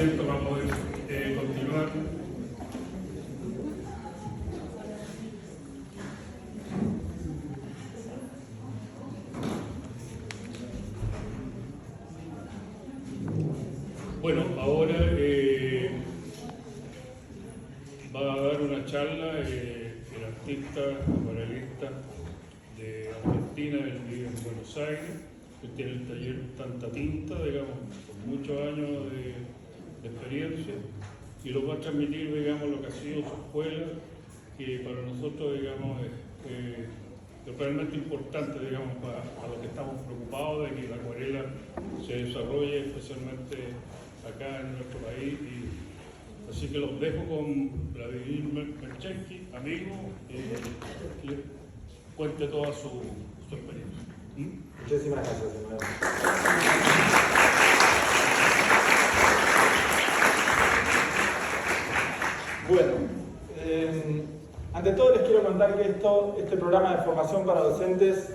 asiento para poder continuar. Bueno, ahora va a dar una charla el artista acuarelista de Argentina, él vive en Buenos Aires, él tiene el taller Tanta Tinta, digamos, con muchos años de experiencia, y lo va a transmitir, digamos, lo que ha sido su escuela, que para nosotros, digamos, es realmente importante, digamos, para lo que estamos preocupados de que la acuarela se desarrolle, especialmente acá en nuestro país. Así que los dejo con Vladimir Merchensky, amigo, que cuente toda su experiencia. Muchísimas gracias, Emanuel. Bueno, ante todo les quiero contar que este programa de formación para docentes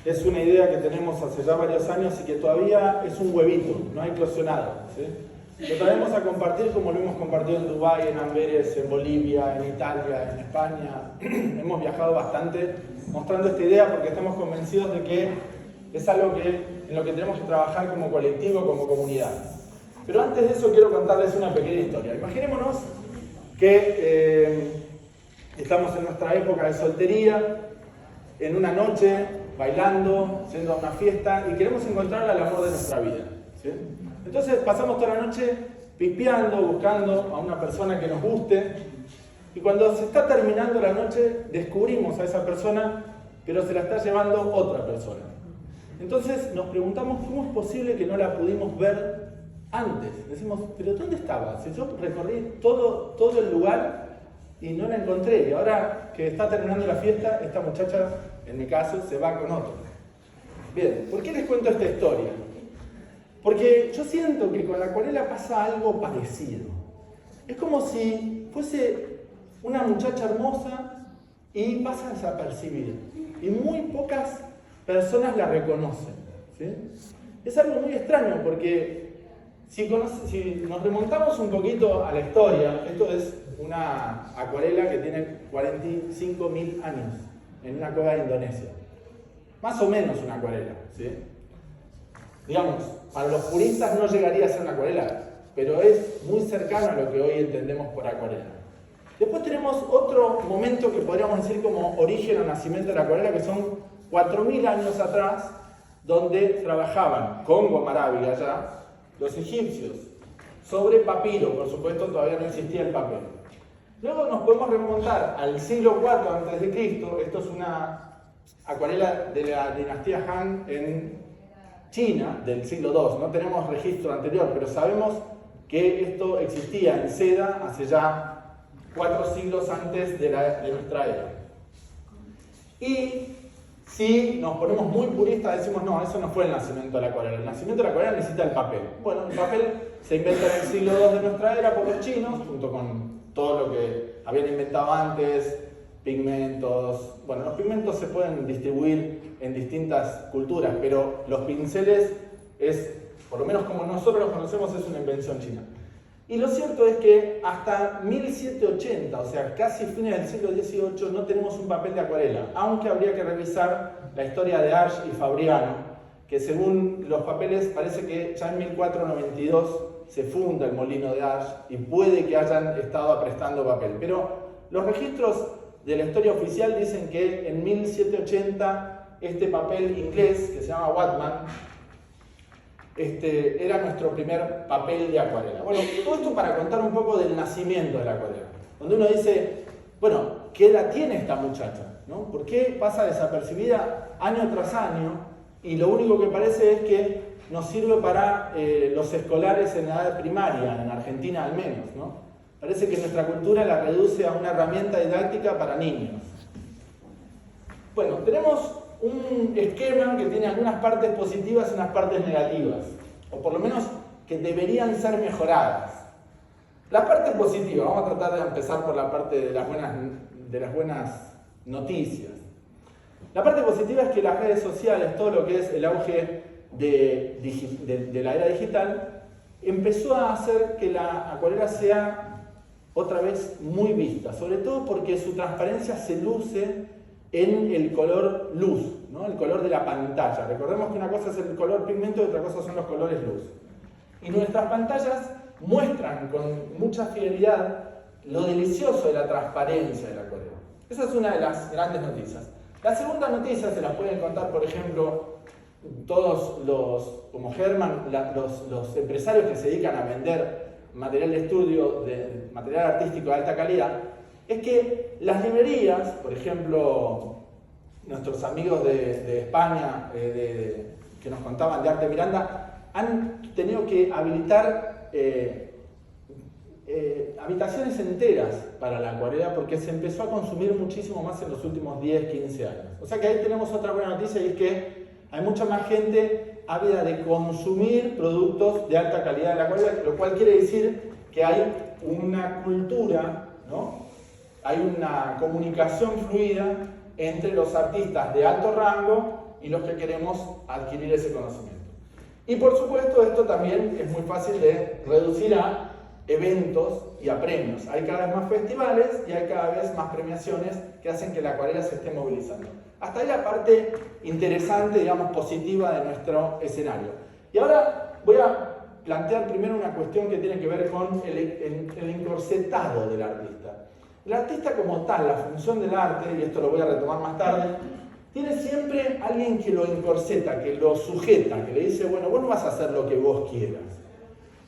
es una idea que tenemos hace ya varios años y que todavía es un huevito, no ha eclosionado, ¿sí? Lo traemos a compartir como lo hemos compartido en Dubái, en Amberes, en Bolivia, en Italia, en España. Hemos viajado bastante mostrando esta idea porque estamos convencidos de que es algo en lo que tenemos que trabajar como colectivo, como comunidad. Pero antes de eso quiero contarles una pequeña historia. Imaginémonos que estamos en nuestra época de soltería, en una noche, bailando, yendo a una fiesta y queremos encontrar el amor de nuestra vida, ¿sí? Entonces pasamos toda la noche pispeando, buscando a una persona que nos guste y cuando se está terminando la noche descubrimos a esa persona pero se la está llevando otra persona. Entonces nos preguntamos cómo es posible que no la pudimos ver antes. Decimos, pero ¿dónde estaba? Si yo recorrí todo el lugar y no la encontré y ahora que está terminando la fiesta, esta muchacha, en mi caso, se va con otro. Bien, ¿por qué les cuento esta historia? Porque yo siento que con la acuarela pasa algo parecido. Es como si fuese una muchacha hermosa y pasa desapercibida. Y muy pocas personas la reconocen, ¿sí? Es algo muy extraño porque si nos remontamos un poquito a la historia, esto es una acuarela que tiene 45.000 años en una cueva de Indonesia. Más o menos una acuarela, ¿sí? Digamos, para los puristas no llegaría a ser una acuarela, pero es muy cercano a lo que hoy entendemos por acuarela. Después tenemos otro momento que podríamos decir como origen o nacimiento de la acuarela, que son 4.000 años atrás, donde trabajaban con goma arábiga ya los egipcios sobre papiro. Por supuesto, todavía no existía el papel. Luego nos podemos remontar al siglo IV a.C. Esto es una acuarela de la dinastía Han en China del siglo II. No tenemos registro anterior, pero sabemos que esto existía en seda hace ya 4 siglos antes de nuestra era. Y si nos ponemos muy puristas, decimos, no, eso no fue el nacimiento de la acuarela. El nacimiento de la acuarela necesita el papel. Bueno, el papel se inventa en el siglo II de nuestra era por los chinos, junto con todo lo que habían inventado antes, pigmentos. Bueno, los pigmentos se pueden distribuir en distintas culturas, pero los pinceles por lo menos como nosotros los conocemos, es una invención china. Y lo cierto es que hasta 1780, o sea, casi fines del siglo XVIII, no tenemos un papel de acuarela, aunque habría que revisar la historia de Arch y Fabriano, que según los papeles parece que ya en 1492 se funda el molino de Arch y puede que hayan estado aprestando papel. Pero los registros de la historia oficial dicen que en 1780 este papel inglés, que se llama Whatman, era nuestro primer papel de acuarela. Bueno, todo esto para contar un poco del nacimiento de la acuarela, donde uno dice, bueno, ¿qué edad tiene esta muchacha? ¿No? ¿Por qué pasa desapercibida año tras año? Y lo único que parece es que nos sirve para los escolares en la edad primaria, en Argentina al menos, ¿no? Parece que nuestra cultura la reduce a una herramienta didáctica para niños. Bueno, tenemos un esquema que tiene algunas partes positivas y unas partes negativas, o por lo menos que deberían ser mejoradas. La parte positiva, vamos a tratar de empezar por la parte de las buenas noticias. La parte positiva es que las redes sociales, todo lo que es el auge de la era digital, empezó a hacer que la acuarela sea otra vez muy vista, sobre todo porque su transparencia se luce en el color luz, ¿no? El color de la pantalla. Recordemos que una cosa es el color pigmento y otra cosa son los colores luz. Y nuestras pantallas muestran con mucha fidelidad lo delicioso de la transparencia de la acuarela. Esa es una de las grandes noticias. La segunda noticia se la pueden contar, por ejemplo, todos como Germán, los empresarios que se dedican a vender material de estudio, material artístico de alta calidad, es que las librerías, por ejemplo, nuestros amigos de España, que nos contaban de Arte Miranda, han tenido que habilitar habitaciones enteras para la acuarela porque se empezó a consumir muchísimo más en los últimos 10, 15 años. O sea que ahí tenemos otra buena noticia, y es que hay mucha más gente ávida de consumir productos de alta calidad de la acuarela, lo cual quiere decir que hay una cultura, ¿no? Hay una comunicación fluida entre los artistas de alto rango y los que queremos adquirir ese conocimiento. Y por supuesto esto también es muy fácil de reducir a eventos y a premios. Hay cada vez más festivales y hay cada vez más premiaciones que hacen que la acuarela se esté movilizando. Hasta ahí la parte interesante, digamos, positiva de nuestro escenario. Y ahora voy a plantear primero una cuestión que tiene que ver con el encorsetado del artista. El artista como tal, la función del arte, y esto lo voy a retomar más tarde, tiene siempre alguien que lo encorseta, que lo sujeta, que le dice, bueno, vos no vas a hacer lo que vos quieras.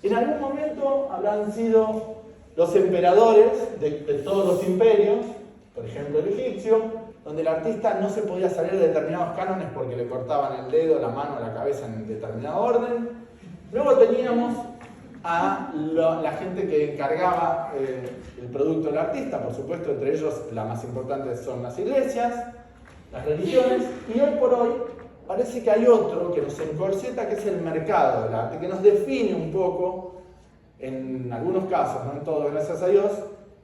En algún momento habrán sido los emperadores de todos los imperios, por ejemplo el egipcio, donde el artista no se podía salir de determinados cánones porque le cortaban el dedo, la mano, la cabeza en determinado orden. Luego teníamos a la gente que encargaba el producto del artista, por supuesto, entre ellos la más importante son las iglesias, las religiones, y hoy por hoy parece que hay otro que nos encorseta, que es el mercado del arte, que nos define un poco, en algunos casos, no en todos, gracias a Dios,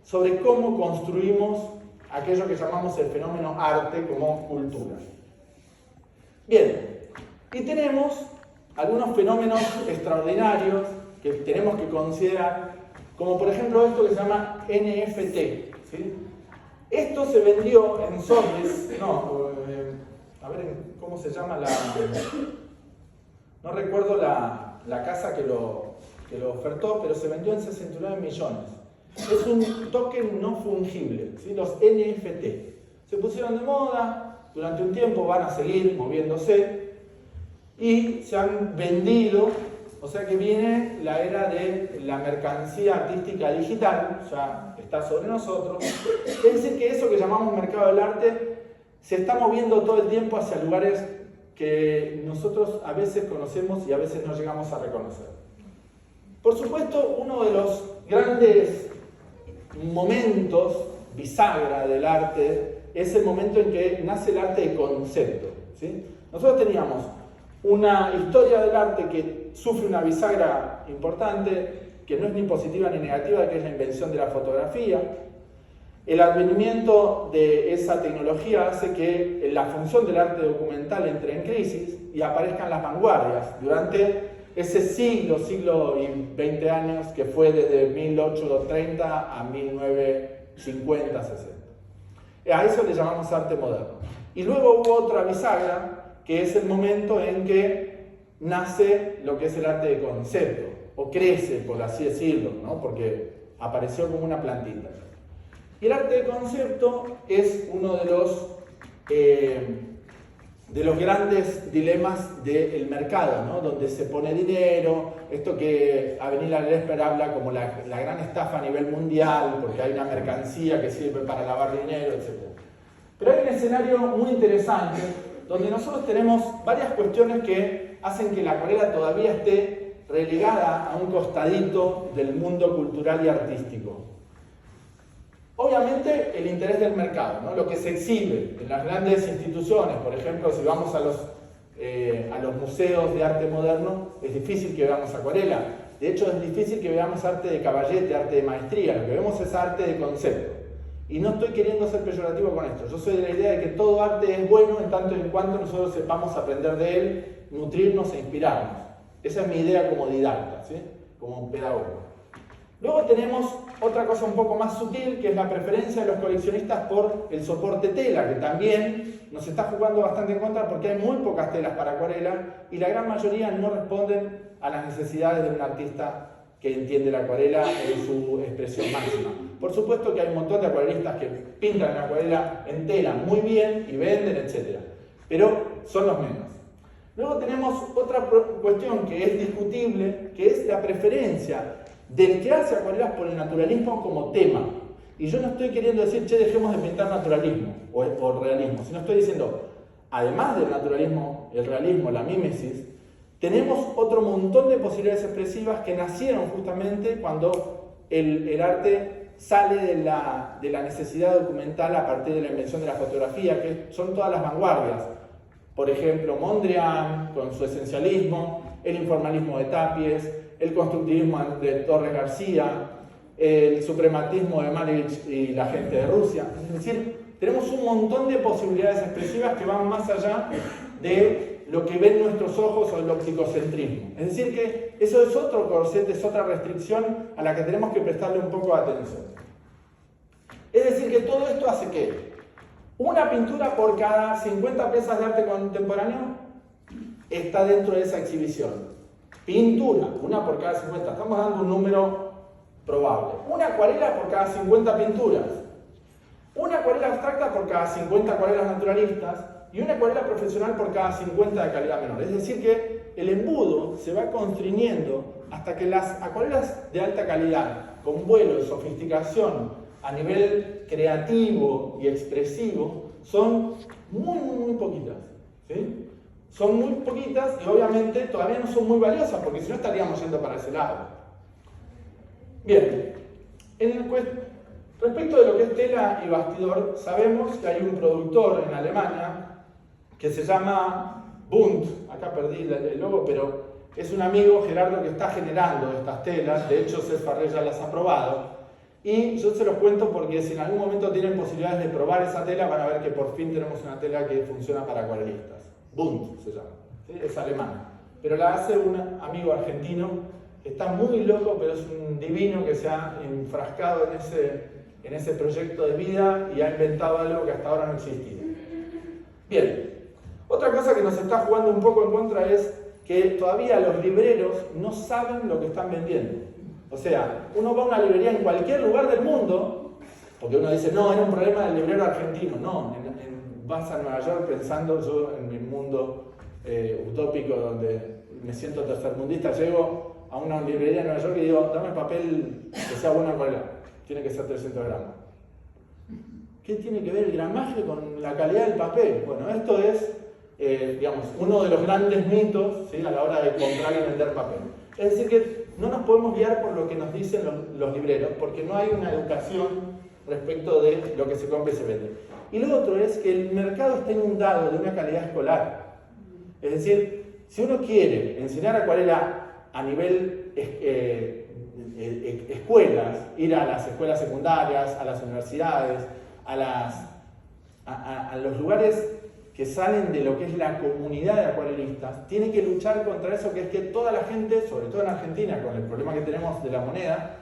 sobre cómo construimos aquello que llamamos el fenómeno arte como cultura. Bien, y tenemos algunos fenómenos extraordinarios que tenemos que considerar, como por ejemplo esto que se llama NFT, ¿sí? Esto se vendió en Sotheby's, a ver cómo se llama no recuerdo la casa que lo ofertó, pero se vendió en 69 millones. Es un token no fungible, ¿sí? Los NFT. Se pusieron de moda, durante un tiempo van a seguir moviéndose y se han vendido, o sea que viene la era de la mercancía artística digital, ya está sobre nosotros. Es decir que eso que llamamos mercado del arte se está moviendo todo el tiempo hacia lugares que nosotros a veces conocemos y a veces no llegamos a reconocer. Por supuesto, uno de los grandes momentos bisagra del arte es el momento en que nace el arte de concepto, ¿sí? Nosotros teníamos una historia del arte que sufre una bisagra importante, que no es ni positiva ni negativa, que es la invención de la fotografía. El advenimiento de esa tecnología hace que la función del arte documental entre en crisis y aparezcan las vanguardias durante ese siglo y 20 años que fue desde 1830 a 1950, 60. A eso le llamamos arte moderno. Y luego hubo otra bisagra, que es el momento en que nace lo que es el arte de concepto, o crece, por así decirlo, ¿no? Porque apareció como una plantita. Y el arte de concepto es uno de los grandes dilemas del mercado, ¿no? Donde se pone dinero, esto que Avenida Lesper habla como la gran estafa a nivel mundial, porque hay una mercancía que sirve para lavar dinero, etc. Pero hay un escenario muy interesante, donde nosotros tenemos varias cuestiones que hacen que la acuarela todavía esté relegada a un costadito del mundo cultural y artístico. Obviamente el interés del mercado, ¿no? Lo que se exhibe en las grandes instituciones, por ejemplo, si vamos a los museos de arte moderno, es difícil que veamos acuarela. De hecho, es difícil que veamos arte de caballete, arte de maestría. Lo que vemos es arte de concepto. Y no estoy queriendo ser peyorativo con esto. Yo soy de la idea de que todo arte es bueno en tanto y en cuanto nosotros sepamos aprender de él, nutrirnos e inspirarnos. Esa es mi idea como didacta, ¿sí? como pedagogo. Luego tenemos otra cosa un poco más sutil, que es la preferencia de los coleccionistas por el soporte tela, que también nos está jugando bastante en contra porque hay muy pocas telas para acuarela y la gran mayoría no responden a las necesidades de un artista que entiende la acuarela en su expresión máxima. Por supuesto que hay un montón de acuarelistas que pintan la acuarela en tela muy bien y venden, etc. Pero son los menos. Luego tenemos otra cuestión que es discutible, que es la preferencia del que hace acuarelas por el naturalismo como tema. Y yo no estoy queriendo decir, che, dejemos de pintar naturalismo o realismo, sino estoy diciendo, además del naturalismo, el realismo, la mímesis, tenemos otro montón de posibilidades expresivas que nacieron justamente cuando el arte sale de la necesidad documental a partir de la invención de la fotografía, que son todas las vanguardias. Por ejemplo, Mondrian con su esencialismo, el informalismo de Tapies, el constructivismo de Torres García, el suprematismo de Malevich y la gente de Rusia. Es decir, tenemos un montón de posibilidades expresivas que van más allá de lo que ven nuestros ojos o el opticocentrismo. Es decir, que eso es otro corset, es otra restricción a la que tenemos que prestarle un poco de atención. Es decir, que todo esto hace que una pintura por cada 50 piezas de arte contemporáneo está dentro de esa exhibición. Pintura, una por cada 50. Estamos dando un número probable. Una acuarela por cada 50 pinturas. Una acuarela abstracta por cada 50 acuarelas naturalistas. Y una acuarela profesional por cada 50 de calidad menor. Es decir que el embudo se va constriñendo hasta que las acuarelas de alta calidad, con vuelo y sofisticación a nivel creativo y expresivo, son muy poquitas. ¿Sí? Son muy poquitas y obviamente todavía no son muy valiosas, porque si no estaríamos yendo para ese lado. Bien, respecto de lo que es tela y bastidor, sabemos que hay un productor en Alemania que se llama Bund, acá perdí el logo, pero es un amigo, Gerardo, que está generando estas telas. De hecho, Cés Farré ya las ha probado. Y yo se los cuento porque si en algún momento tienen posibilidades de probar esa tela, van a ver que por fin tenemos una tela que funciona para acuarelistas. Bund se llama, ¿sí? Es alemana. Pero la hace un amigo argentino que está muy loco, pero es un divino que se ha enfrascado en ese proyecto de vida y ha inventado algo que hasta ahora no existía. Bien, otra cosa que nos está jugando un poco en contra es que todavía los libreros no saben lo que están vendiendo. O sea, uno va a una librería en cualquier lugar del mundo, porque uno dice, no, era un problema del librero argentino. No, vas a Nueva York pensando, yo en mi mundo utópico donde me siento tercermundista, llego a una librería en Nueva York y digo, dame papel que sea buena acuarela, tiene que ser 300 gramos. ¿Qué tiene que ver el gramaje con la calidad del papel? Bueno, esto es, digamos, uno de los grandes mitos, ¿sí?, a la hora de comprar y vender papel. Es decir, que no nos podemos guiar por lo que nos dicen los libreros, porque no hay una educación respecto de lo que se compra y se vende. Y lo otro es que el mercado está inundado de una calidad escolar. Es decir, si uno quiere enseñar acuarela a nivel escuelas, ir a las escuelas secundarias, a las universidades, a los lugares que salen de lo que es la comunidad de acuarelistas, tiene que luchar contra eso, que es que toda la gente, sobre todo en Argentina, con el problema que tenemos de la moneda,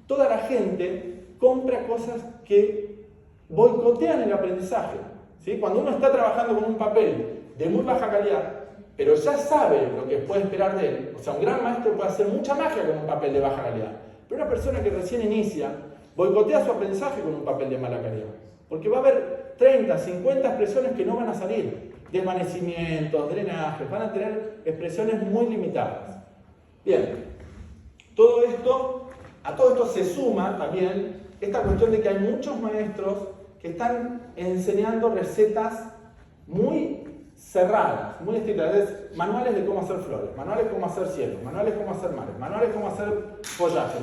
toda la gente compra cosas que boicotean el aprendizaje. ¿Sí? Cuando uno está trabajando con un papel de muy baja calidad, pero ya sabe lo que puede esperar de él, o sea, un gran maestro puede hacer mucha magia con un papel de baja calidad, pero una persona que recién inicia, boicotea su aprendizaje con un papel de mala calidad, porque va a haber 30, 50 expresiones que no van a salir, desvanecimientos, drenajes, van a tener expresiones muy limitadas. Bien, a todo esto se suma también esta cuestión de que hay muchos maestros que están enseñando recetas muy cerradas, muy estrictas, manuales de cómo hacer flores, manuales de cómo hacer cielos, manuales de cómo hacer mares, manuales de cómo hacer follaje,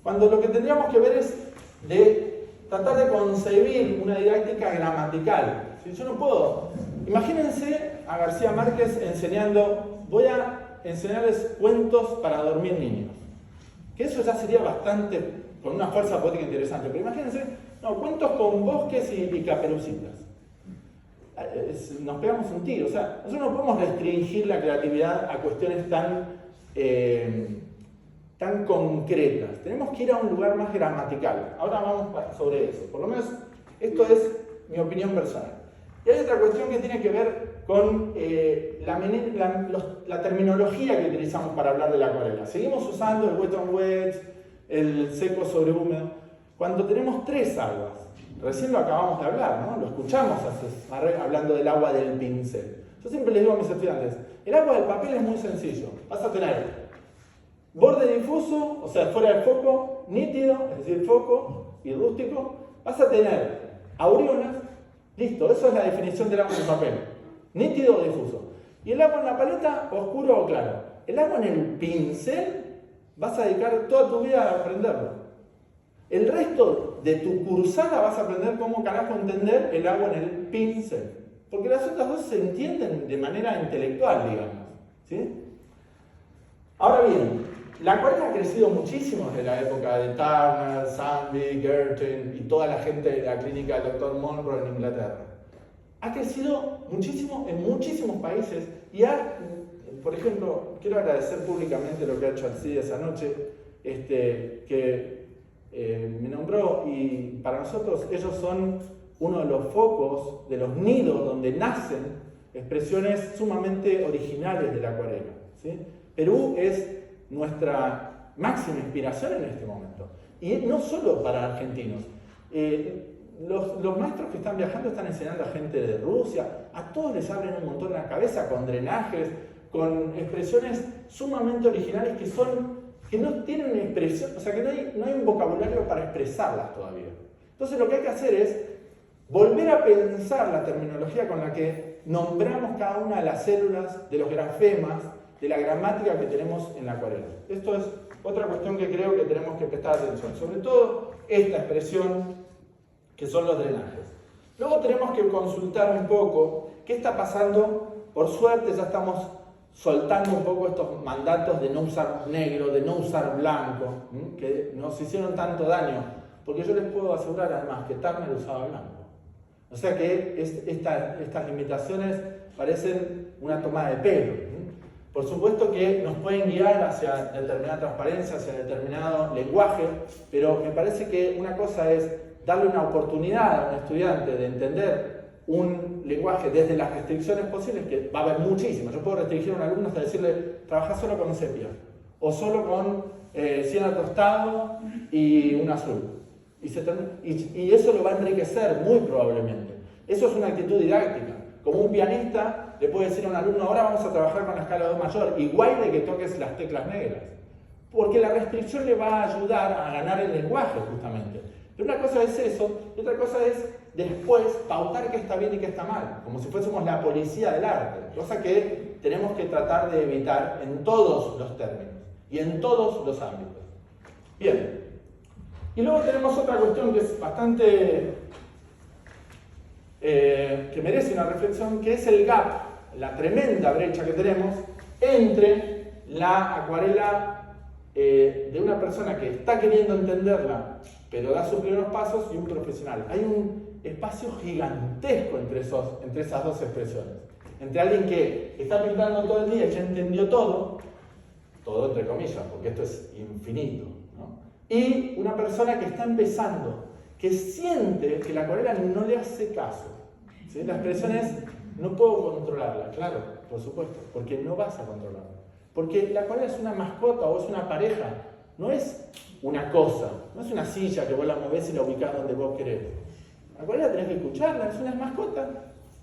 cuando lo que tendríamos que ver es de tratar de concebir una didáctica gramatical. Si yo no puedo, imagínense a García Márquez enseñando, voy a enseñarles cuentos para dormir niños, que eso ya sería bastante, con una fuerza poética interesante, pero imagínense, no, cuentos con bosques y caperucitas. Nos pegamos un tiro, o sea, nosotros no podemos restringir la creatividad a cuestiones tan tan concretas. Tenemos que ir a un lugar más gramatical. Ahora vamos sobre eso. Por lo menos esto es mi opinión personal. Y hay otra cuestión que tiene que ver con la terminología que utilizamos para hablar de la acuarela. Seguimos usando el wet on wet, el seco sobre húmedo, cuando tenemos tres aguas. Recién lo acabamos de hablar, ¿no? Lo escuchamos hablando del agua del pincel. Yo siempre les digo a mis estudiantes, el agua del papel es muy sencillo. Vas a tener borde difuso, o sea, fuera del foco, nítido, es decir, foco y rústico. Vas a tener aureolas, listo, eso es la definición del agua en el papel. Nítido o difuso. Y el agua en la paleta, oscuro o claro. El agua en el pincel, vas a dedicar toda tu vida a aprenderlo. El resto de tu cursada vas a aprender cómo carajo entender el agua en el pincel. Porque las otras dos se entienden de manera intelectual, digamos. ¿Sí? Ahora bien, la acuarela ha crecido muchísimo desde la época de Turner, Sandvik, Gerten y toda la gente de la clínica del Dr. Monroe en Inglaterra. Ha crecido muchísimo en muchísimos países y por ejemplo, quiero agradecer públicamente lo que ha hecho Alcides anoche, que me nombró, y para nosotros ellos son uno de los focos, de los nidos donde nacen expresiones sumamente originales de la acuarela. ¿Sí? Perú es nuestra máxima inspiración en este momento. Y no solo para argentinos. Los maestros que están viajando están enseñando a gente de Rusia. A todos les abren un montón la cabeza con drenajes, con expresiones sumamente originales que no tienen una expresión, o sea que no hay un vocabulario para expresarlas todavía. Entonces lo que hay que hacer es volver a pensar la terminología con la que nombramos cada una de las células, de los grafemas, de la gramática que tenemos en la acuarela. Esto es otra cuestión que creo que tenemos que prestar atención, sobre todo esta expresión que son los drenajes. Luego tenemos que consultar un poco qué está pasando. Por suerte ya estamos soltando un poco estos mandatos de no usar negro, de no usar blanco, que nos hicieron tanto daño, porque yo les puedo asegurar además que Turner usaba blanco. O sea que estas limitaciones parecen una toma de pelo. Por supuesto que nos pueden guiar hacia determinada transparencia, hacia determinado lenguaje, pero me parece que una cosa es darle una oportunidad a un estudiante de entender un lenguaje desde las restricciones posibles, que va a haber muchísimas. Yo puedo restringir a un alumno hasta decirle, trabaja solo con un sepia, o solo con siena tostado y un azul. Y eso lo va a enriquecer muy probablemente. Eso es una actitud didáctica. Como un pianista le puede decir a un alumno, ahora vamos a trabajar con la escala de Do mayor, igual de que toques las teclas negras. Porque la restricción le va a ayudar a ganar el lenguaje, justamente. Pero una cosa es eso, y otra cosa es después pautar qué está bien y qué está mal, como si fuésemos la policía del arte, cosa que tenemos que tratar de evitar en todos los términos y en todos los ámbitos. Bien, y luego tenemos otra cuestión que es bastante, que merece una reflexión, que es el gap, la tremenda brecha que tenemos entre la acuarela de una persona que está queriendo entenderla, pero da sus primeros pasos, y un profesional. Hay un espacio gigantesco entre esas dos expresiones. Entre alguien que está pintando todo el día y ya entendió todo entre comillas, porque esto es infinito, ¿no? Y una persona que está empezando, que siente que la acuarela no le hace caso. ¿Sí? La expresión es, no puedo controlarla. Claro, por supuesto, porque no vas a controlarla. Porque la acuarela es una mascota o es una pareja, no es una cosa, no es una silla que vos la movés y la ubicás donde vos querés. La acuarela tenés que escucharla, es una mascota,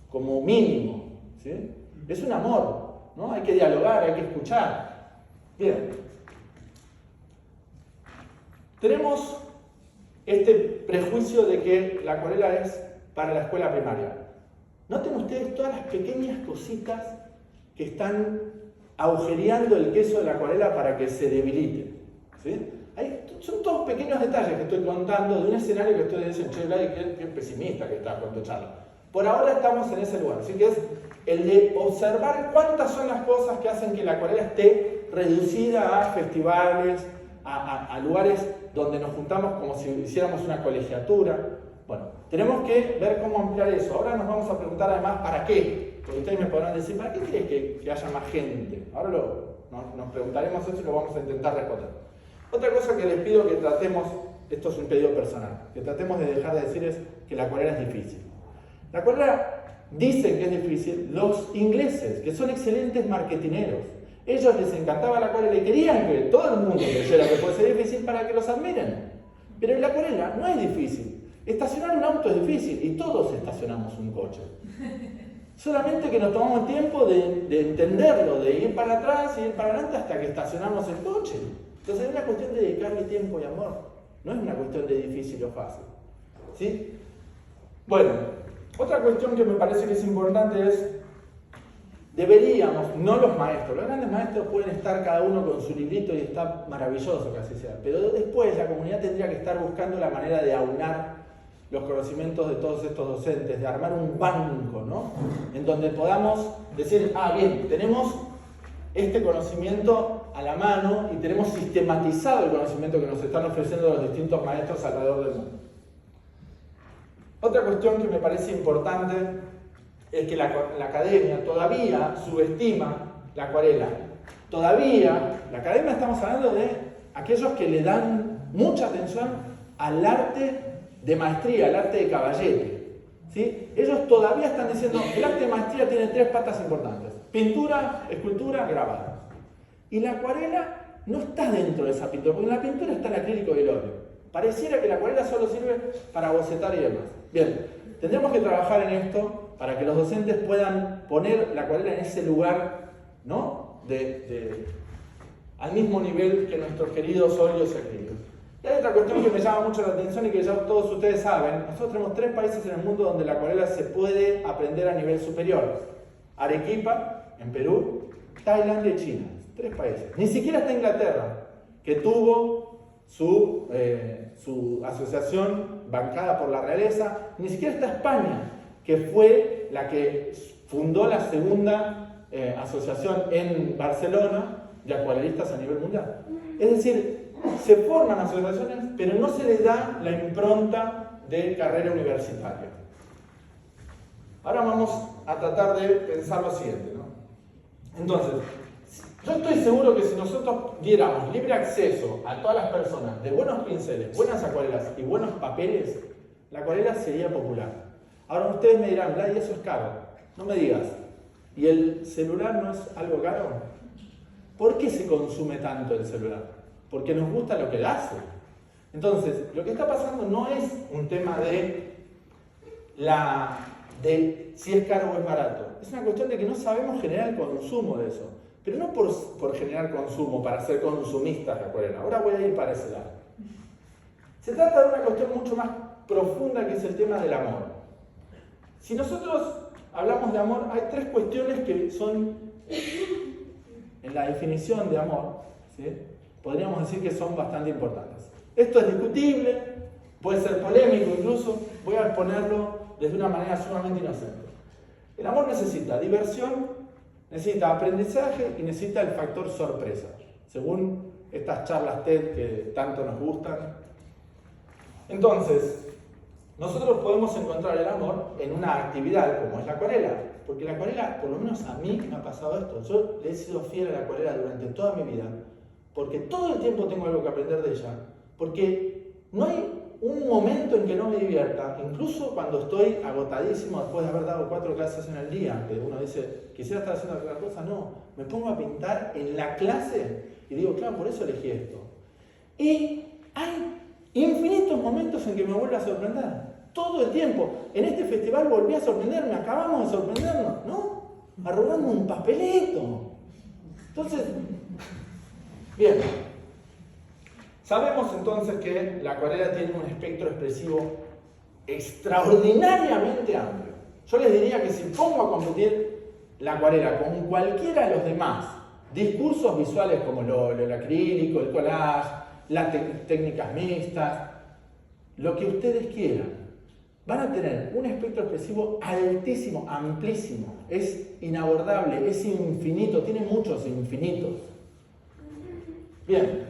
como mínimo, ¿sí? Es un amor, ¿no? Hay que dialogar, hay que escuchar. Bien. Tenemos este prejuicio de que la acuarela es para la escuela primaria. Noten ustedes todas las pequeñas cositas que están agujereando el queso de la acuarela para que se debilite. ¿Sí? Son todos pequeños detalles que estoy contando de un escenario que estoy diciendo, che, Vladi, qué pesimista que estás con tu charla. Por ahora estamos en ese lugar, así que es el de observar cuántas son las cosas que hacen que la acuarela esté reducida a festivales, a lugares donde nos juntamos como si hiciéramos una colegiatura. Bueno, tenemos que ver cómo ampliar eso. Ahora nos vamos a preguntar además ¿para qué? Porque ustedes me podrán decir, ¿para qué querés que haya más gente? Ahora nos preguntaremos eso y lo vamos a intentar responder. Otra cosa que les pido que tratemos, esto es un pedido personal, que tratemos de dejar de decir es que la acuarela es difícil. La acuarela dicen que es difícil los ingleses, que son excelentes marketineros. Ellos les encantaba la acuarela y querían que todo el mundo creyera que puede ser difícil para que los admiren. Pero en la acuarela no es difícil. Estacionar un auto es difícil y todos estacionamos un coche. Solamente que nos tomamos tiempo de entenderlo, de ir para atrás y ir para adelante hasta que estacionamos el coche. Entonces es una cuestión de dedicarle tiempo y amor. No es una cuestión de difícil o fácil. ¿Sí? Bueno, otra cuestión que me parece que es importante es, deberíamos, no los maestros, los grandes maestros pueden estar cada uno con su librito y está maravilloso que así sea, pero después la comunidad tendría que estar buscando la manera de aunar los conocimientos de todos estos docentes, de armar un banco, ¿no? En donde podamos decir, bien, tenemos este conocimiento a la mano y tenemos sistematizado el conocimiento que nos están ofreciendo los distintos maestros alrededor del mundo. Otra cuestión que me parece importante es que la academia todavía subestima la acuarela. Todavía, la academia estamos hablando de aquellos que le dan mucha atención al arte de maestría, al arte de caballete. ¿Sí? Ellos todavía están diciendo que el arte de maestría tiene 3 patas importantes: pintura, escultura, grabado. Y la acuarela no está dentro de esa pintura, porque en la pintura está el acrílico y el óleo. Pareciera que la acuarela solo sirve para bocetar y demás. Bien, tendremos que trabajar en esto para que los docentes puedan poner la acuarela en ese lugar, ¿no? Al mismo nivel que nuestros queridos óleos y acrílicos. Y hay otra cuestión que me llama mucho la atención y que ya todos ustedes saben. Nosotros tenemos 3 países en el mundo donde la acuarela se puede aprender a nivel superior: Arequipa, en Perú, Tailandia y China. 3 países. Ni siquiera está Inglaterra, que tuvo su asociación bancada por la realeza. Ni siquiera está España, que fue la que fundó la segunda asociación en Barcelona de acuarelistas a nivel mundial. Es decir, se forman asociaciones, pero no se les da la impronta de carrera universitaria. Ahora vamos a tratar de pensar lo siguiente, ¿no? Entonces, yo estoy seguro que si nosotros diéramos libre acceso a todas las personas de buenos pinceles, buenas acuarelas y buenos papeles, la acuarela sería popular. Ahora ustedes me dirán, Blay, eso es caro. No me digas. ¿Y el celular no es algo caro? ¿Por qué se consume tanto el celular? Porque nos gusta lo que hace. Entonces, lo que está pasando no es un tema de si es caro o es barato. Es una cuestión de que no sabemos generar el consumo de eso. Pero no por generar consumo, para ser consumistas de acuarela. Ahora voy a ir para ese lado. Se trata de una cuestión mucho más profunda, que es el tema del amor. Si nosotros hablamos de amor, hay 3 cuestiones que son, en la definición de amor, ¿sí? Podríamos decir que son bastante importantes. Esto es discutible, puede ser polémico incluso, voy a exponerlo desde una manera sumamente inocente. El amor necesita diversión, necesita aprendizaje y necesita el factor sorpresa, según estas charlas TED que tanto nos gustan. Entonces, nosotros podemos encontrar el amor en una actividad como es la acuarela, porque la acuarela, por lo menos a mí me ha pasado esto. Yo le he sido fiel a la acuarela durante toda mi vida, porque todo el tiempo tengo algo que aprender de ella, porque no hay un momento en que no me divierta, incluso cuando estoy agotadísimo después de haber dado 4 clases en el día, que uno dice, quisiera estar haciendo otra cosa, no, me pongo a pintar en la clase y digo, claro, por eso elegí esto. Y hay infinitos momentos en que me vuelve a sorprender, todo el tiempo. En este festival volví a sorprenderme, acabamos de sorprendernos, ¿no? Arrugando un papelito. Entonces, bien. Sabemos entonces que la acuarela tiene un espectro expresivo extraordinariamente amplio. Yo les diría que si pongo a competir la acuarela con cualquiera de los demás discursos visuales como el acrílico, el collage, las técnicas mixtas, lo que ustedes quieran, van a tener un espectro expresivo altísimo, amplísimo, es inabordable, es infinito, tiene muchos infinitos. Bien.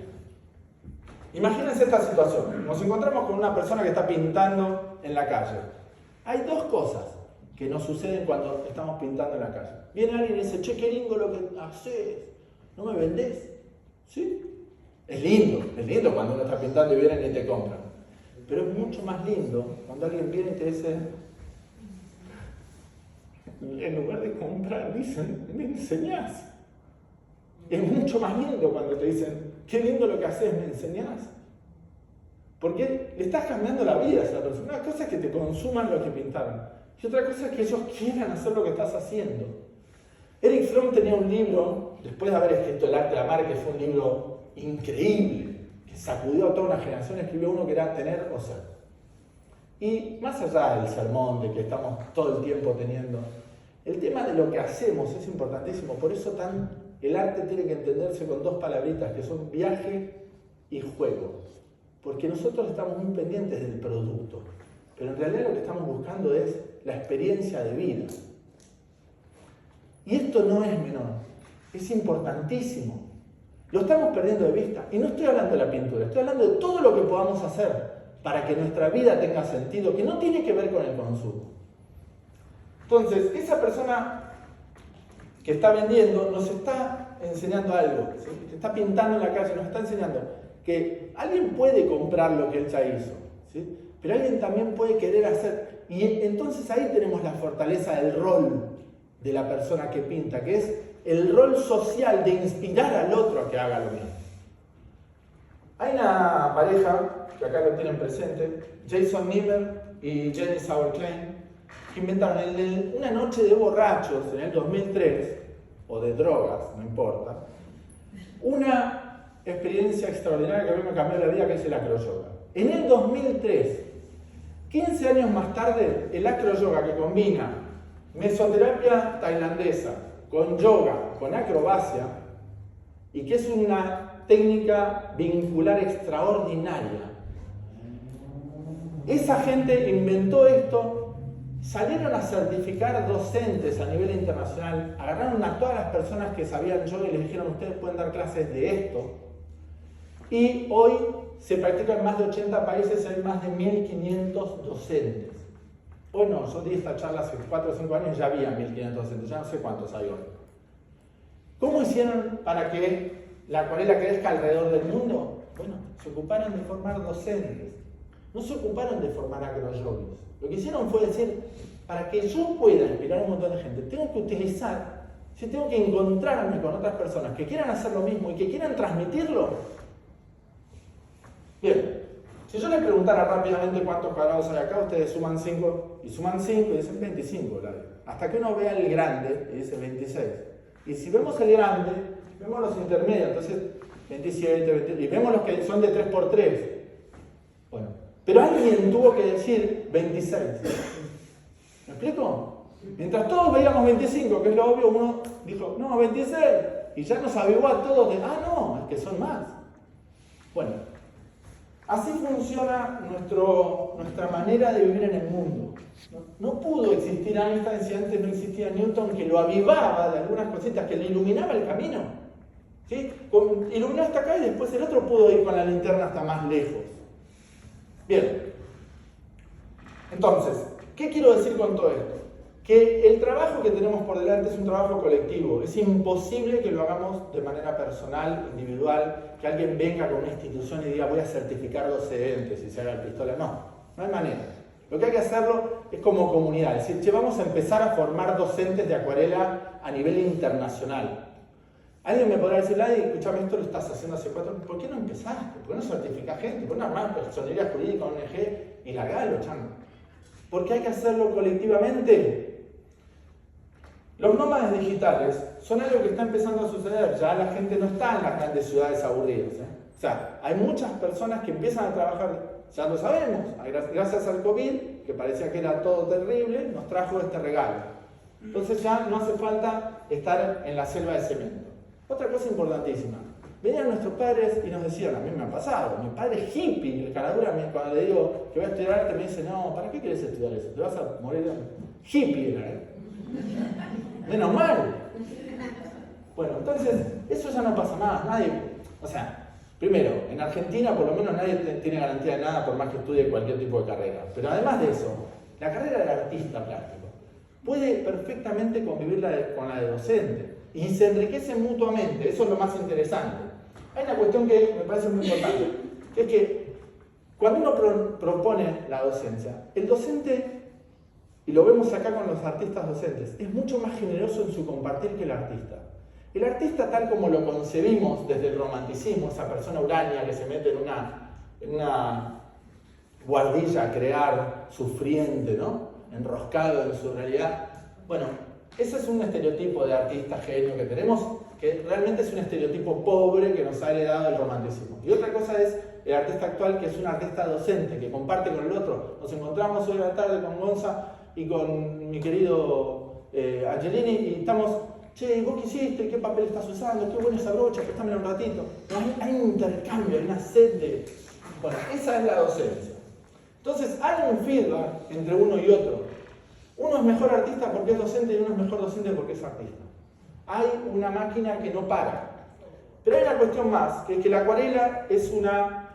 Imagínense esta situación. Nos encontramos con una persona que está pintando en la calle. Hay 2 cosas que nos suceden cuando estamos pintando en la calle. Viene alguien y dice, che, qué lindo lo que haces, ¿no me vendés? ¿Sí? Es lindo cuando uno está pintando y vienen y te compran. Pero es mucho más lindo cuando alguien viene y te dice, en lugar de comprar, dicen, me enseñás. Es mucho más lindo cuando te dicen, qué lindo lo que haces, me enseñás. Porque le estás cambiando la vida a esa persona. Una cosa es que te consuman lo que pintaron. Y otra cosa es que ellos quieran hacer lo que estás haciendo. Eric Fromm tenía un libro, después de haber escrito El arte de amar, que fue un libro increíble, que sacudió a toda una generación, escribió uno que era Tener o Ser. Y más allá del sermón, de que estamos todo el tiempo teniendo, el tema de lo que hacemos es importantísimo. Por eso el arte tiene que entenderse con dos palabritas, que son viaje y juego. Porque nosotros estamos muy pendientes del producto, pero en realidad lo que estamos buscando es la experiencia de vida. Y esto no es menor, es importantísimo. Lo estamos perdiendo de vista. Y no estoy hablando de la pintura, estoy hablando de todo lo que podamos hacer para que nuestra vida tenga sentido, que no tiene que ver con el consumo. Entonces, esa persona que está vendiendo nos está enseñando algo, ¿sí? Está pintando en la calle, nos está enseñando que alguien puede comprar lo que él ya hizo, ¿sí? Pero alguien también puede querer hacer. Y entonces ahí tenemos la fortaleza del rol de la persona que pinta, que es el rol social de inspirar al otro a que haga lo mismo. Hay una pareja, que acá lo tienen presente, Jason Niemer y Jenny Sauer Klein, que inventaron una noche de borrachos en el 2003, o de drogas, no importa, una experiencia extraordinaria que a mí me cambió la vida, que es el acroyoga. En el 2003, 15 años más tarde, el acroyoga, que combina mesoterapia tailandesa con yoga, con acrobacia, y que es una técnica vincular extraordinaria. Esa gente inventó esto, salieron a certificar docentes a nivel internacional, agarraron a todas las personas que sabían yoga y les dijeron, ustedes pueden dar clases de esto. Y hoy se practica en más de 80 países, hay más de 1.500 docentes. Bueno, yo di esta charla hace 4 o 5 años, ya había 1.500 docentes, ya no sé cuántos hay hoy. ¿Cómo hicieron para que la acuarela crezca alrededor del mundo? Bueno, se ocuparon de formar docentes, no se ocuparon de formar acroyogis. Lo que hicieron fue decir, para que yo pueda inspirar a un montón de gente, tengo que utilizar, tengo que encontrarme con otras personas que quieran hacer lo mismo y que quieran transmitirlo. Bien, si yo les preguntara rápidamente cuántos cuadrados hay acá, ustedes suman 5 y suman 5 y dicen 25, hasta que uno vea el grande y dice 26. Y si vemos el grande, vemos los intermedios, entonces 27, 20, y vemos los que son de 3x3. Bueno, pero alguien tuvo que decir 26. ¿Me explico? Mientras todos veíamos 25, que es lo obvio, uno dijo, no, 26. Y ya nos avivó a todos de, no, es que son más. Bueno, así funciona nuestra manera de vivir en el mundo. No pudo existir Einstein si antes no existía Newton, que lo avivaba de algunas cositas, que le iluminaba el camino. ¿Sí? Iluminó hasta acá y después el otro pudo ir con la linterna hasta más lejos. Bien. Entonces, ¿qué quiero decir con todo esto? Que el trabajo que tenemos por delante es un trabajo colectivo. Es imposible que lo hagamos de manera personal, individual, que alguien venga con una institución y diga voy a certificar docentes y se haga el pistola. No hay manera. Lo que hay que hacerlo es como comunidad. Es decir, vamos a empezar a formar docentes de acuarela a nivel internacional. Alguien me podrá decir, escúchame, esto lo estás haciendo hace 4 años. ¿Por qué no empezaste? ¿Por qué no certificás gente? ¿Por qué no armás personería jurídica, ONG y largalo, chango? Porque hay que hacerlo colectivamente. Los nómadas digitales son algo que está empezando a suceder. Ya la gente no está en las grandes ciudades aburridas. O sea, hay muchas personas que empiezan a trabajar, ya lo sabemos, gracias al COVID, que parecía que era todo terrible, nos trajo este regalo. Entonces ya no hace falta estar en la selva de cemento. Otra cosa importantísima. Venían nuestros padres y nos decían, a mí me ha pasado, mi padre es hippie, el caradura, cuando le digo que voy a estudiar arte, me dice, no, ¿para qué querés estudiar eso? Te vas a morir de hippie, era él. Menos mal. Bueno, entonces, eso ya no pasa más, nadie, o sea, primero, en Argentina por lo menos nadie tiene garantía de nada por más que estudie cualquier tipo de carrera, pero además de eso, la carrera de artista plástico puede perfectamente convivir con la de docente y se enriquecen mutuamente, eso es lo más interesante. Hay una cuestión que me parece muy importante, que es que cuando uno propone la docencia, el docente, y lo vemos acá con los artistas docentes, es mucho más generoso en su compartir que el artista. El artista, tal como lo concebimos desde el romanticismo, esa persona huraña que se mete en una guardilla a crear, sufriente, ¿no? Enroscado en su realidad. Bueno, ese es un estereotipo de artista genio que tenemos, que realmente es un estereotipo pobre que nos ha heredado el romanticismo. Y otra cosa es el artista actual, que es un artista docente, que comparte con el otro. Nos encontramos hoy a la tarde con Gonza y con mi querido Angelini y estamos, che, ¿vos qué hiciste? ¿Qué papel estás usando? Qué buena esa brocha, préstamela un ratito. Hay un intercambio, hay una sed de... Bueno, esa es la docencia. Entonces hay un feedback entre uno y otro. Uno es mejor artista porque es docente y uno es mejor docente porque es artista. Hay una máquina que no para. Pero hay una cuestión más, que es que la acuarela es una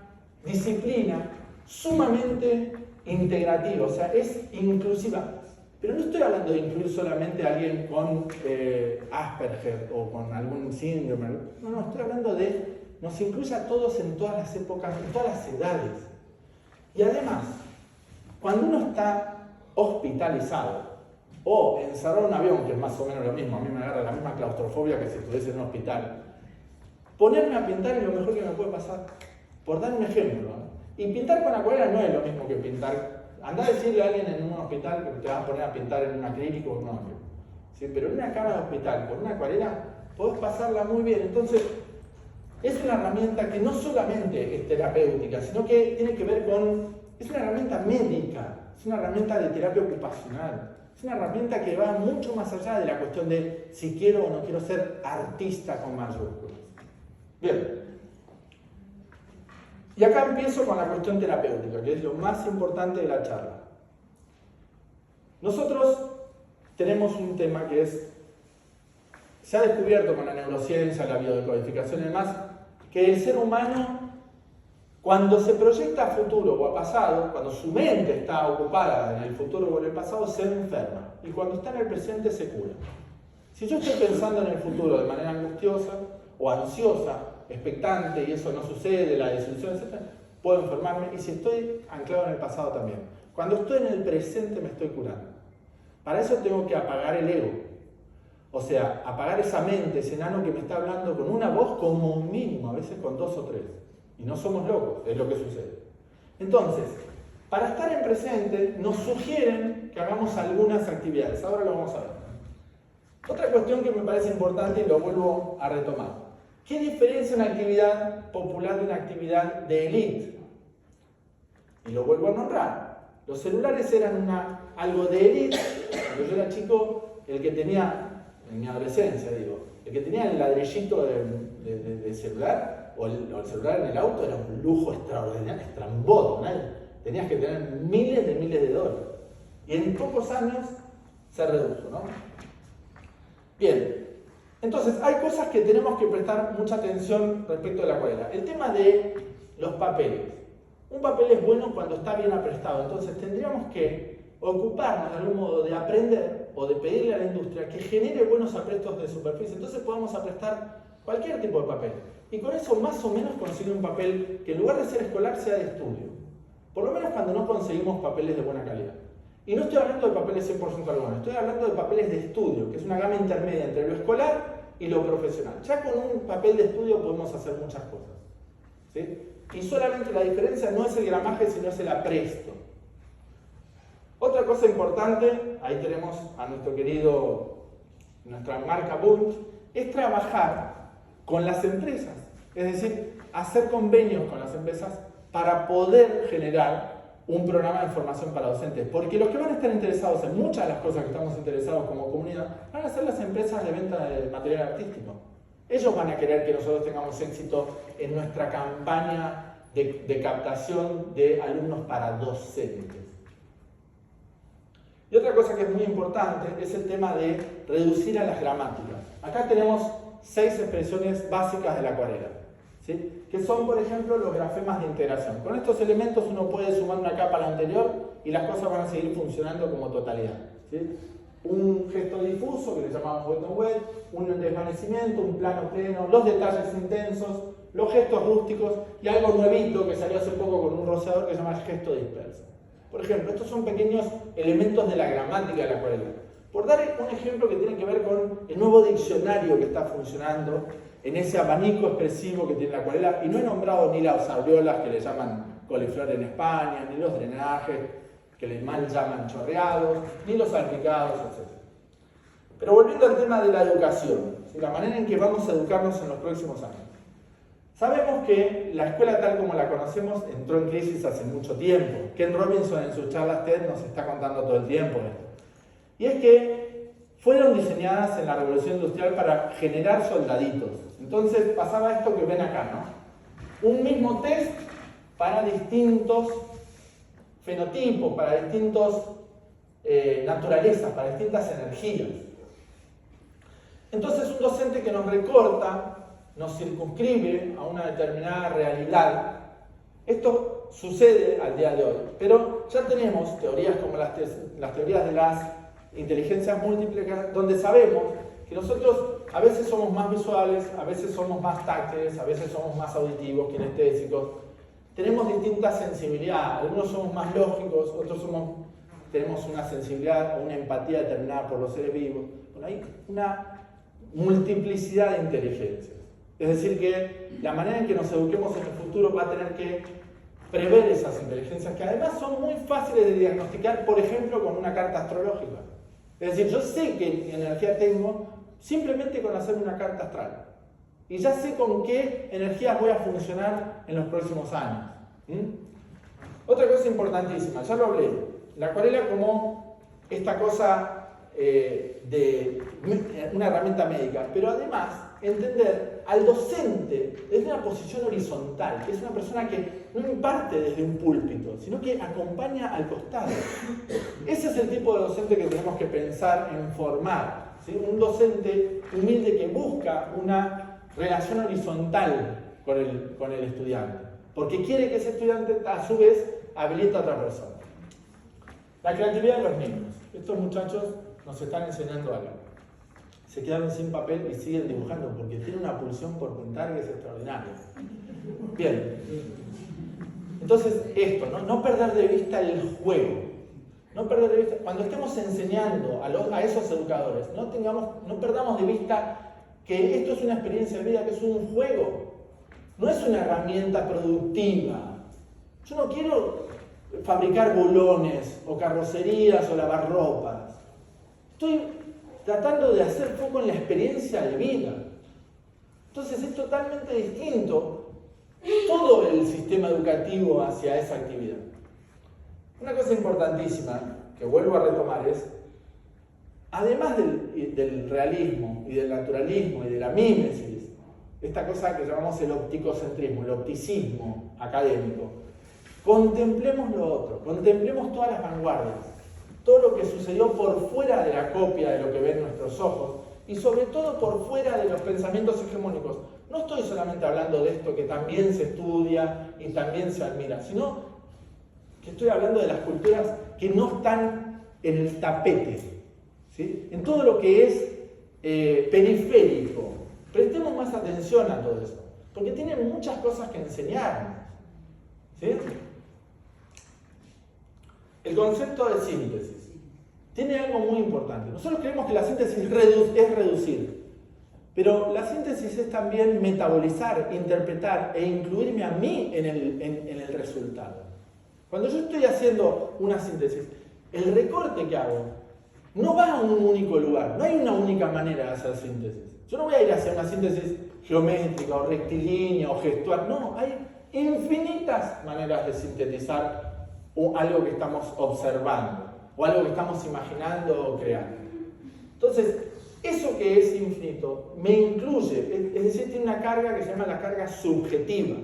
disciplina sumamente integrativa, o sea, es inclusiva. Pero no estoy hablando de incluir solamente a alguien con Asperger o con algún síndrome. No, estoy hablando de nos incluye a todos en todas las épocas, en todas las edades. Y además, cuando uno está hospitalizado o encerrado en un avión, que es más o menos lo mismo, a mí me agarra la misma claustrofobia que si estuviese en un hospital, ponerme a pintar es lo mejor que me puede pasar. Por dar un ejemplo, ¿no? Y pintar con acuarela no es lo mismo que pintar. Andá a decirle a alguien en un hospital que te vas a poner a pintar en un acrílico o en un óleo. ¿Sí? Pero en una cama de hospital, con una acuarela, podés pasarla muy bien. Entonces, es una herramienta que no solamente es terapéutica, sino que tiene que ver con... Es una herramienta médica, es una herramienta de terapia ocupacional. Es una herramienta que va mucho más allá de la cuestión de si quiero o no quiero ser artista con mayúsculas. Bien. Y acá empiezo con la cuestión terapéutica, que es lo más importante de la charla. Nosotros tenemos un tema que es, se ha descubierto con la neurociencia, la biodecodificación y demás, que el ser humano, cuando se proyecta a futuro o a pasado, cuando su mente está ocupada en el futuro o en el pasado, se enferma. Y cuando está en el presente, se cura. Si yo estoy pensando en el futuro de manera angustiosa o ansiosa, expectante, y eso no sucede, la desilusión, etc., puedo enfermarme. Y si estoy anclado en el pasado también. Cuando estoy en el presente me estoy curando. Para eso tengo que apagar el ego. O sea, apagar esa mente, ese enano que me está hablando con una voz como mínimo, a veces con 2 o 3. Y no somos locos, es lo que sucede. Entonces, para estar en presente, nos sugieren que hagamos algunas actividades. Ahora lo vamos a ver. Otra cuestión que me parece importante y lo vuelvo a retomar. ¿Qué diferencia una actividad popular de una actividad de élite? Y lo vuelvo a nombrar. Los celulares eran algo de élite. Cuando yo era chico, el que tenía, en mi adolescencia digo, el que tenía el ladrillito de celular o el celular en el auto era un lujo extraordinario, estramboso, ¿no? Tenías que tener miles de dólares. Y en pocos años se redujo, ¿no? Bien. Entonces, hay cosas que tenemos que prestar mucha atención respecto de la acuarela. El tema de los papeles. Un papel es bueno cuando está bien aprestado, entonces tendríamos que ocuparnos de algún modo de aprender o de pedirle a la industria que genere buenos aprestos de superficie. Entonces podemos aprestar cualquier tipo de papel. Y con eso más o menos conseguir un papel que en lugar de ser escolar sea de estudio. Por lo menos cuando no conseguimos papeles de buena calidad. Y no estoy hablando de papeles 100% algodón, estoy hablando de papeles de estudio, que es una gama intermedia entre lo escolar y lo profesional. Ya con un papel de estudio podemos hacer muchas cosas. ¿Sí? Y solamente la diferencia no es el gramaje, sino es el apresto. Otra cosa importante, ahí tenemos a nuestra marca Bunt, es trabajar con las empresas. Es decir, hacer convenios con las empresas para poder generar un programa de formación para docentes. Porque los que van a estar interesados en muchas de las cosas que estamos interesados como comunidad van a ser las empresas de venta de material artístico. Ellos van a querer que nosotros tengamos éxito en nuestra campaña de captación de alumnos para docentes. Y otra cosa que es muy importante es el tema de reducir a las gramáticas. Acá tenemos 6 expresiones básicas de la acuarela, ¿sí? Que son, por ejemplo, los grafemas de integración. Con estos elementos uno puede sumar una capa a la anterior y las cosas van a seguir funcionando como totalidad, ¿sí? Un gesto difuso, que le llamamos wet on wet, un desvanecimiento, un plano pleno, los detalles intensos, los gestos rústicos y algo nuevito que salió hace poco con un rociador que se llama el gesto disperso. Por ejemplo, estos son pequeños elementos de la gramática de la acuarela. Por dar un ejemplo que tiene que ver con el nuevo diccionario que está funcionando en ese abanico expresivo que tiene la acuarela, y no he nombrado ni las aureolas que le llaman coliflor en España, ni los drenajes que le mal llaman chorreados, ni los salpicados, etc. Pero volviendo al tema de la educación, la manera en que vamos a educarnos en los próximos años. Sabemos que la escuela tal como la conocemos entró en crisis hace mucho tiempo. Ken Robinson en sus charlas TED nos está contando todo el tiempo esto. Y es que fueron diseñadas en la Revolución Industrial para generar soldaditos. Entonces pasaba esto que ven acá, ¿no? Un mismo test para distintos fenotipos, para distintas naturalezas, para distintas energías. Entonces un docente que nos recorta, nos circunscribe a una determinada realidad. Esto sucede al día de hoy, pero ya tenemos teorías como las teorías de las inteligencias múltiples, donde sabemos que nosotros a veces somos más visuales, a veces somos más táctiles, a veces somos más auditivos, kinestésicos. Tenemos distintas sensibilidades, algunos somos más lógicos, otros tenemos una sensibilidad o una empatía determinada por los seres vivos. Bueno, hay una multiplicidad de inteligencias. Es decir, que la manera en que nos eduquemos en el futuro va a tener que prever esas inteligencias, que además son muy fáciles de diagnosticar, por ejemplo, con una carta astrológica. Es decir, yo sé qué energía tengo simplemente con hacer una carta astral. Y ya sé con qué energías voy a funcionar en los próximos años. Otra cosa importantísima, ya lo hablé, la acuarela como esta cosa de una herramienta médica, pero además entender al docente desde una posición horizontal, que es una persona que no imparte desde un púlpito, sino que acompaña al costado. Ese es el tipo de docente que tenemos que pensar en formar, ¿sí? Un docente humilde que busca una relación horizontal con el estudiante, porque quiere que ese estudiante a su vez habilite a otra persona. La creatividad de los niños. Estos muchachos nos están enseñando algo. Se quedaron sin papel y siguen dibujando porque tienen una pulsión por pintar que es extraordinaria. Bien. Entonces, esto, no perder de vista el juego. No perder de vista, cuando estemos enseñando a esos educadores, no perdamos de vista que esto es una experiencia de vida, que es un juego. No es una herramienta productiva. Yo no quiero fabricar bulones o carrocerías o lavar ropas. Estoy tratando de hacer foco en la experiencia de vida. Entonces es totalmente distinto todo el sistema educativo hacia esa actividad. Una cosa importantísima que vuelvo a retomar es, además del realismo y del naturalismo y de la mímesis, esta cosa que llamamos el opticocentrismo, el opticismo académico, contemplemos lo otro, contemplemos todas las vanguardias, todo lo que sucedió por fuera de la copia de lo que ven nuestros ojos y sobre todo por fuera de los pensamientos hegemónicos. No estoy solamente hablando de esto que también se estudia y también se admira, sino que estoy hablando de las culturas que no están en el tapete, ¿sí? En todo lo que es periférico. Prestemos más atención a todo eso, porque tienen muchas cosas que enseñarnos, ¿sí? El concepto de síntesis tiene algo muy importante. Nosotros creemos que la síntesis es reducir, pero la síntesis es también metabolizar, interpretar e incluirme a mí en el resultado. Cuando yo estoy haciendo una síntesis, el recorte que hago no va a un único lugar, no hay una única manera de hacer síntesis. Yo no voy a ir a hacer una síntesis geométrica o rectilínea o gestual, no, hay infinitas maneras de sintetizar algo que estamos observando o algo que estamos imaginando o creando. Entonces, eso que es infinito me incluye, es decir, tiene una carga que se llama la carga subjetiva.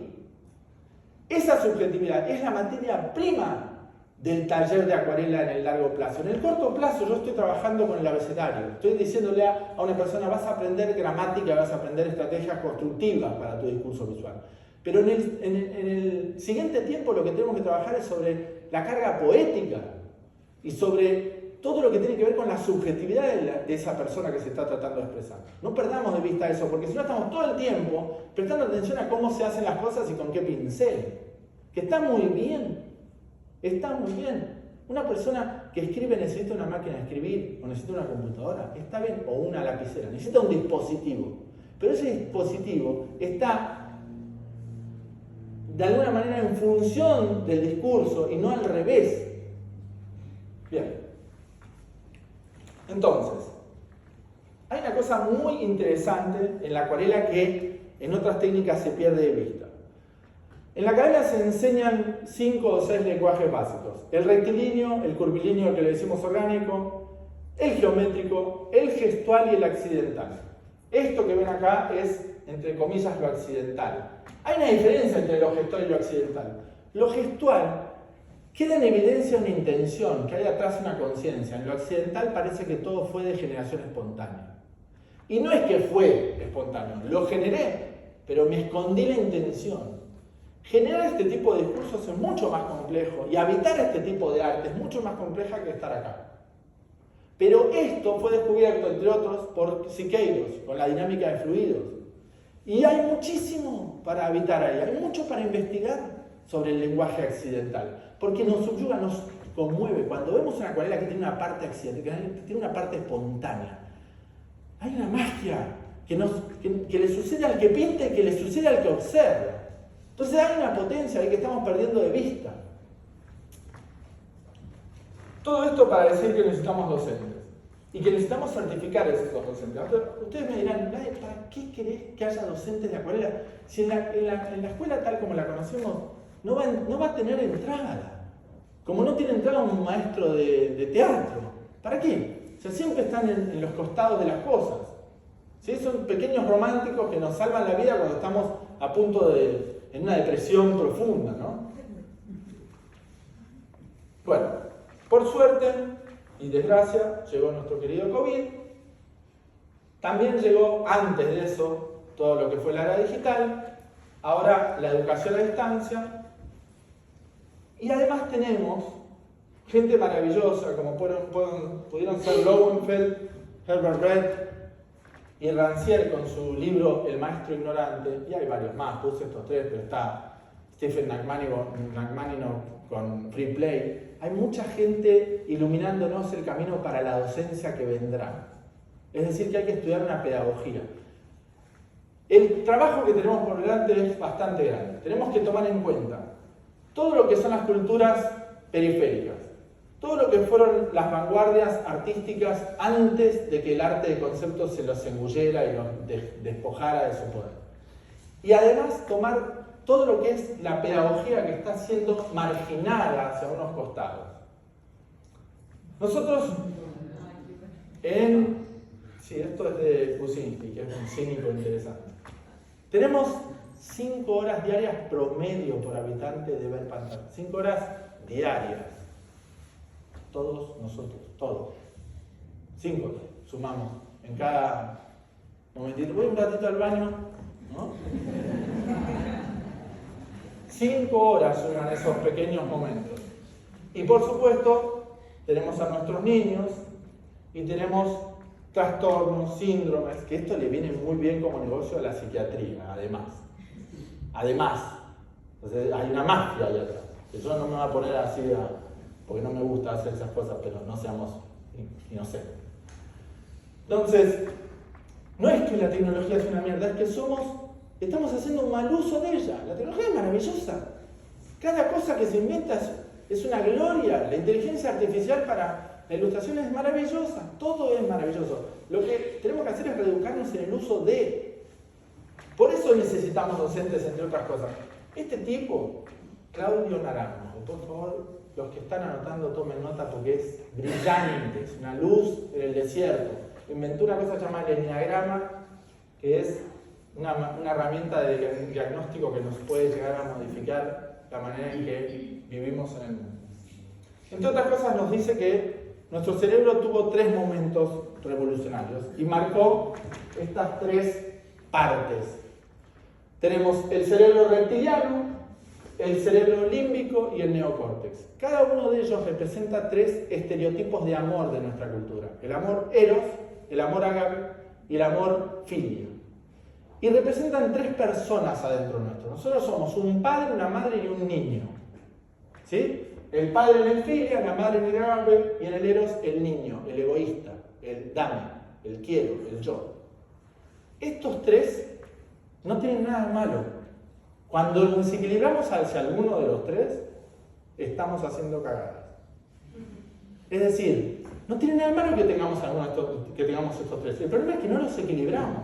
Esa subjetividad es la materia prima del taller de acuarela en el largo plazo. En el corto plazo yo estoy trabajando con el abecedario, estoy diciéndole a una persona, vas a aprender gramática, vas a aprender estrategias constructivas para tu discurso visual. Pero en el siguiente tiempo lo que tenemos que trabajar es sobre la carga poética y sobre todo lo que tiene que ver con la subjetividad de esa persona que se está tratando de expresar. No perdamos de vista eso, porque si no estamos todo el tiempo prestando atención a cómo se hacen las cosas y con qué pincel. Que está muy bien, está muy bien. Una persona que escribe necesita una máquina de escribir, o necesita una computadora, está bien, o una lapicera, necesita un dispositivo. Pero ese dispositivo está de alguna manera en función del discurso y no al revés. Bien. Entonces, hay una cosa muy interesante en la acuarela que en otras técnicas se pierde de vista. En la academia se enseñan 5 o 6 lenguajes básicos. El rectilíneo, el curvilíneo que le decimos orgánico, el geométrico, el gestual y el accidental. Esto que ven acá es, entre comillas, lo accidental. Hay una diferencia entre lo gestual y lo accidental. Lo gestual queda en evidencia una intención, que hay atrás una conciencia. En lo accidental parece que todo fue de generación espontánea. Y no es que fue espontáneo, lo generé, pero me escondí la intención. Generar este tipo de discursos es mucho más complejo y habitar este tipo de arte es mucho más compleja que estar acá. Pero esto fue descubierto, entre otros, por Siqueiros, con la dinámica de fluidos. Y hay muchísimo para habitar ahí, hay mucho para investigar sobre el lenguaje accidental, porque nos subyuga, nos conmueve. Cuando vemos una acuarela que tiene una parte accidental, que tiene una parte espontánea, hay una magia que le sucede al que pinta y que le sucede al que observa. Entonces hay una potencia ahí que estamos perdiendo de vista. Todo esto para decir que necesitamos docentes y que necesitamos certificar a esos docentes. Ustedes me dirán, ¿para qué querés que haya docentes de acuarela? Si en la escuela tal como la conocemos no va a tener entrada. Como no tiene entrada un maestro de teatro. ¿Para qué? O sea, siempre están en los costados de las cosas. ¿Sí? Son pequeños románticos que nos salvan la vida cuando estamos a punto en una depresión profunda, ¿no? Bueno, por suerte y desgracia llegó nuestro querido COVID. También llegó antes de eso todo lo que fue la era digital. Ahora la educación a distancia. Y además tenemos gente maravillosa como pudieron ser Lowenfeld, Herbert Read y Rancière con su libro El maestro ignorante, y hay varios más, puse estos 3, pero está Stephen McManino con Free Play. Hay mucha gente iluminándonos el camino para la docencia que vendrá. Es decir, que hay que estudiar una pedagogía. El trabajo que tenemos por delante es bastante grande. Tenemos que tomar en cuenta todo lo que son las culturas periféricas, todo lo que fueron las vanguardias artísticas antes de que el arte de conceptos se los engullera y los despojara de su poder. Y además tomar todo lo que es la pedagogía que está siendo marginada hacia unos costados. Nosotros sí, esto es de Kuczynski, que es un cínico interesante. Tenemos 5 horas diarias promedio por habitante de ver pantalla. 5 horas diarias. Todos nosotros, todos. 5 sumamos en cada momentito. Voy un ratito al baño, ¿no? 5 horas suman esos pequeños momentos. Y por supuesto, tenemos a nuestros niños y tenemos trastornos, síndromes, que esto le viene muy bien como negocio a la psiquiatría, además. Entonces, hay una magia ahí atrás. Que yo no me voy a poner así, porque no me gusta hacer esas cosas, pero no seamos inocentes. Entonces, no es que la tecnología es una mierda, es que estamos haciendo un mal uso de ella. La tecnología es maravillosa. Cada cosa que se inventa es una gloria. La inteligencia artificial para la ilustración es maravillosa. Todo es maravilloso. Lo que tenemos que hacer es reeducarnos en el uso de. Por eso necesitamos docentes, entre otras cosas. Este tipo, Claudio Naranjo, por favor, los que están anotando tomen nota porque es brillante, es una luz en el desierto. Inventó una cosa llamada el enneagrama, que es una herramienta de diagnóstico que nos puede llegar a modificar la manera en que vivimos en el mundo. Entre otras cosas nos dice que nuestro cerebro tuvo 3 momentos revolucionarios y marcó estas 3 partes. Tenemos el cerebro reptiliano, el cerebro límbico y y el neocórtex. Cada uno de ellos representa 3 estereotipos de amor de nuestra cultura. El amor eros, el amor ágape y el amor filia. Y representan 3 personas adentro nuestro. Nosotros somos un padre, una madre y un niño. ¿Sí? El padre en el filia, la madre en el ágape y en el eros el niño, el egoísta, el dame, el quiero, el yo. Estos 3 no tienen nada de malo. Cuando nos desequilibramos hacia alguno de los 3, estamos haciendo cagadas. Es decir, no tiene nada de malo que tengamos estos 3. El problema es que no los equilibramos.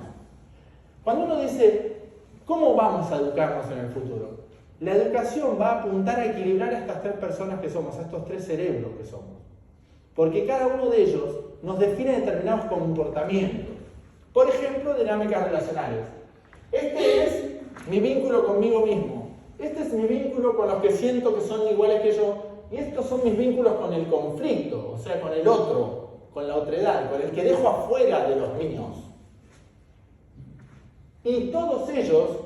Cuando uno dice, ¿cómo vamos a educarnos en el futuro? La educación va a apuntar a equilibrar a estas 3 personas que somos, a estos 3 cerebros que somos. Porque cada uno de ellos nos define determinados comportamientos. Por ejemplo, dinámicas relacionales. Este es mi vínculo conmigo mismo. Este es mi vínculo con los que siento que son iguales que yo. Y estos son mis vínculos con el conflicto, o sea, con el otro, con la otredad, con el que dejo afuera de los míos. Y todos ellos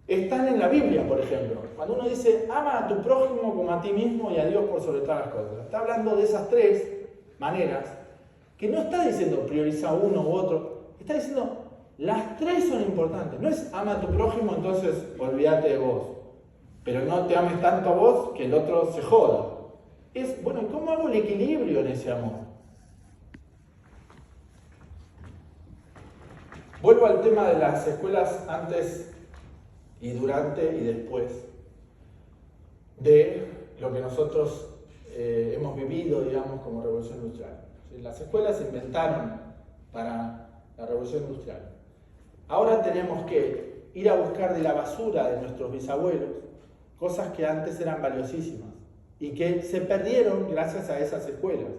están en la Biblia, por ejemplo. Cuando uno dice, ama a tu prójimo como a ti mismo y a Dios por sobre todas las cosas. Está hablando de esas 3 maneras, que no está diciendo prioriza uno u otro. Está diciendo, las 3 son importantes. No es ama a tu prójimo, entonces olvídate de vos. Pero no te ames tanto a vos que el otro se joda. Es, bueno, ¿cómo hago el equilibrio en ese amor? Vuelvo al tema de las escuelas antes y durante y después de lo que nosotros hemos vivido, digamos, como revolución industrial. Las escuelas se inventaron para la revolución industrial. Ahora tenemos que ir a buscar de la basura de nuestros bisabuelos cosas que antes eran valiosísimas y que se perdieron gracias a esas escuelas,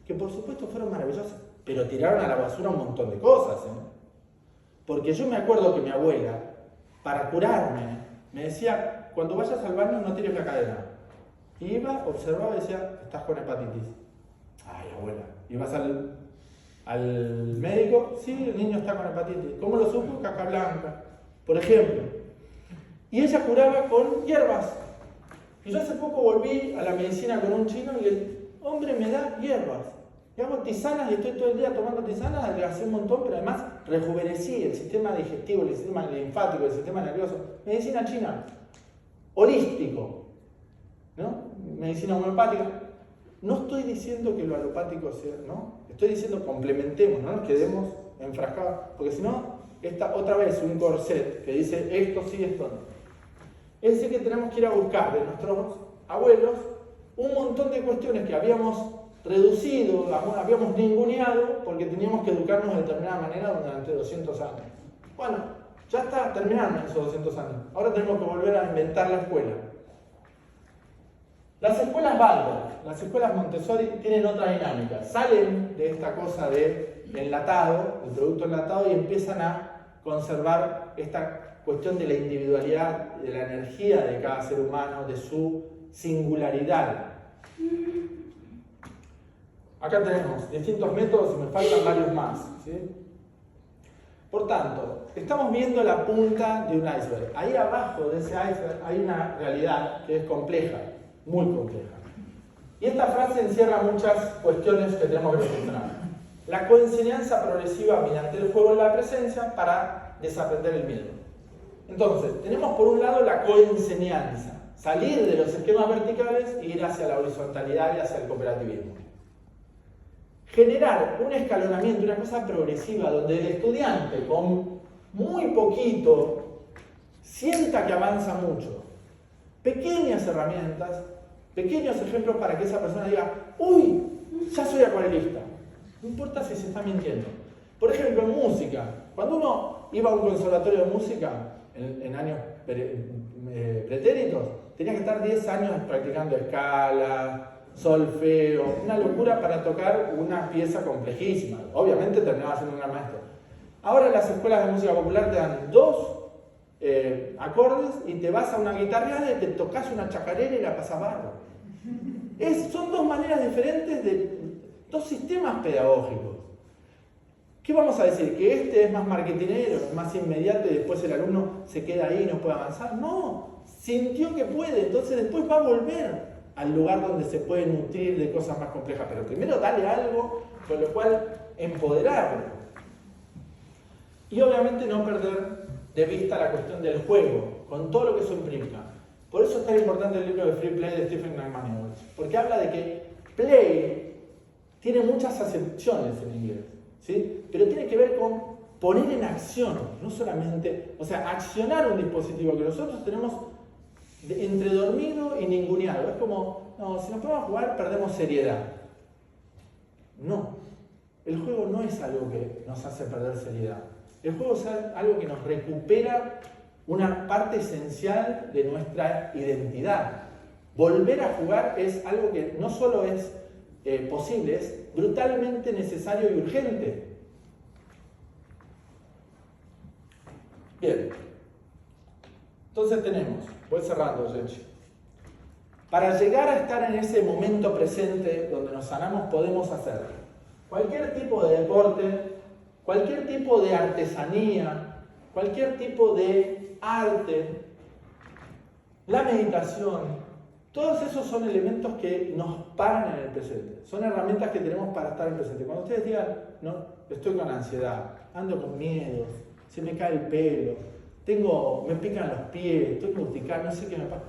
que por supuesto fueron maravillosas, pero tiraron a la basura un montón de cosas, Porque yo me acuerdo que mi abuela, para curarme, me decía, cuando vayas al baño no tires la cadena. Y iba, observaba y decía, estás con hepatitis. Ay, abuela. ¿Ibas al médico? Sí, el niño está con hepatitis. ¿Cómo lo supo? Caca blanca, por ejemplo. Y ella curaba con hierbas. Y yo hace poco volví a la medicina con un chino y el hombre me da hierbas. Y hago tisanas y estoy todo el día tomando tisanas, adelgacé un montón, pero además rejuvenecí el sistema digestivo, el sistema linfático, el sistema nervioso. Medicina china, holístico, ¿no? Medicina homeopática. No estoy diciendo que lo alopático sea, ¿no? Estoy diciendo complementemos, no nos quedemos enfrascados, porque si no, está otra vez un corset que dice esto sí, esto no. Es decir, que tenemos que ir a buscar de nuestros abuelos un montón de cuestiones que habíamos reducido, habíamos ninguneado porque teníamos que educarnos de determinada manera durante 200 años. Bueno, ya está terminando esos 200 años. Ahora tenemos que volver a inventar la escuela. Las escuelas Waldorf, las escuelas Montessori tienen otra dinámica. Salen de esta cosa de enlatado, el producto enlatado, y empiezan a conservar esta cuestión de la individualidad, de la energía de cada ser humano, de su singularidad. Acá tenemos distintos métodos y me faltan varios más, ¿sí? Por tanto, estamos viendo la punta de un iceberg. Ahí abajo de ese iceberg hay una realidad que es compleja, muy compleja. Y esta frase encierra muchas cuestiones que tenemos que reflexionar. La coenseñanza progresiva mediante el juego de la presencia para desaprender el miedo. Entonces, tenemos por un lado la coenseñanza, salir de los esquemas verticales e ir hacia la horizontalidad y hacia el cooperativismo. Generar un escalonamiento, una cosa progresiva, donde el estudiante con muy poquito sienta que avanza mucho. Pequeñas herramientas, pequeños ejemplos para que esa persona diga, uy, ya soy acuarelista. No importa si se está mintiendo. Por ejemplo, en música, cuando uno iba a un conservatorio de música en años pretéritos, tenía que estar 10 años practicando escala, solfeo, una locura para tocar una pieza complejísima. Obviamente terminaba siendo un gran maestro. Ahora las escuelas de música popular te dan 2 acordes y te vas a una guitarreada y te tocas una chacarera y la pasas barro. Son 2 maneras diferentes de 2 sistemas pedagógicos. ¿Qué vamos a decir? ¿Que este es más marketinero, más inmediato y después el alumno se queda ahí y no puede avanzar? No, sintió que puede, entonces después va a volver al lugar donde se puede nutrir de cosas más complejas, pero primero dale algo con lo cual empoderarlo. Y obviamente no perder de vista la cuestión del juego, con todo lo que eso implica. Por eso es tan importante el libro de Free Play de Stephen McManus, porque habla de que play tiene muchas acepciones en inglés, ¿sí? Pero tiene que ver con poner en acción, no solamente, o sea, accionar un dispositivo que nosotros tenemos entre dormido y ninguneado. Es como, no, si nos podemos jugar perdemos seriedad. No, el juego no es algo que nos hace perder seriedad. El juego es algo que nos recupera una parte esencial de nuestra identidad. Volver a jugar es algo que no solo es posible, es brutalmente necesario y urgente. Bien, entonces tenemos, voy cerrando, Genchi. Para llegar a estar en ese momento presente donde nos sanamos, podemos hacer cualquier tipo de deporte, cualquier tipo de artesanía, cualquier tipo de arte, la meditación. Todos esos son elementos que nos paran en el presente. Son herramientas que tenemos para estar en el presente. Cuando ustedes digan, no, estoy con ansiedad, ando con miedos, se me cae el pelo, me pican los pies, estoy con urticaria, no sé qué me pasa.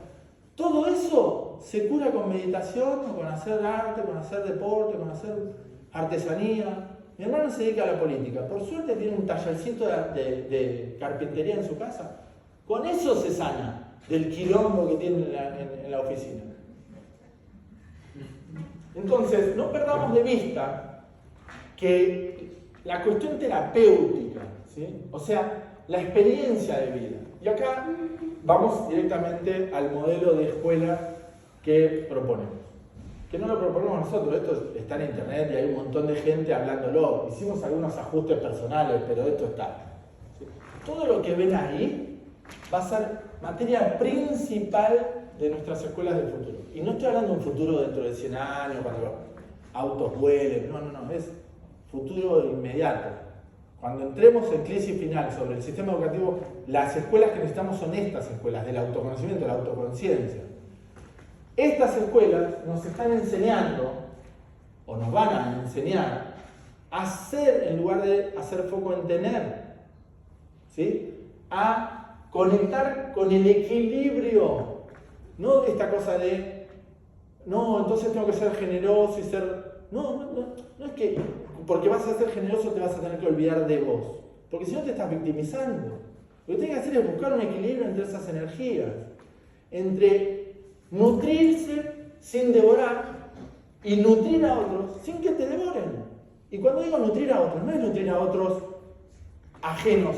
Todo eso se cura con meditación, con hacer arte, con hacer deporte, con hacer artesanía. Mi hermano se dedica a la política. Por suerte tiene un tallercito de carpintería en su casa. Con eso se sana del quilombo que tiene en la oficina. Entonces, no perdamos de vista que la cuestión terapéutica, ¿sí? O sea, la experiencia de vida. Y acá vamos directamente al modelo de escuela que proponemos. Que no lo proponemos nosotros, esto está en internet y hay un montón de gente hablándolo. Hicimos algunos ajustes personales, pero esto está. ¿Sí? Todo lo que ven ahí va a ser materia principal de nuestras escuelas del futuro. Y no estoy hablando de un futuro dentro de 100 años, cuando los autos vuelen, no, es futuro inmediato. Cuando entremos en crisis final sobre el sistema educativo, las escuelas que necesitamos son estas escuelas del autoconocimiento, de la autoconciencia. Estas escuelas nos están enseñando, o nos van a enseñar, a hacer, en lugar de hacer foco en tener, ¿sí? A conectar con el equilibrio, no esta cosa de, no, entonces tengo que ser generoso y ser... No es que porque vas a ser generoso te vas a tener que olvidar de vos, porque si no te estás victimizando. Lo que tienes que hacer es buscar un equilibrio entre esas energías, entre nutrirse sin devorar y nutrir a otros sin que te devoren. Y cuando digo nutrir a otros, no es nutrir a otros ajenos.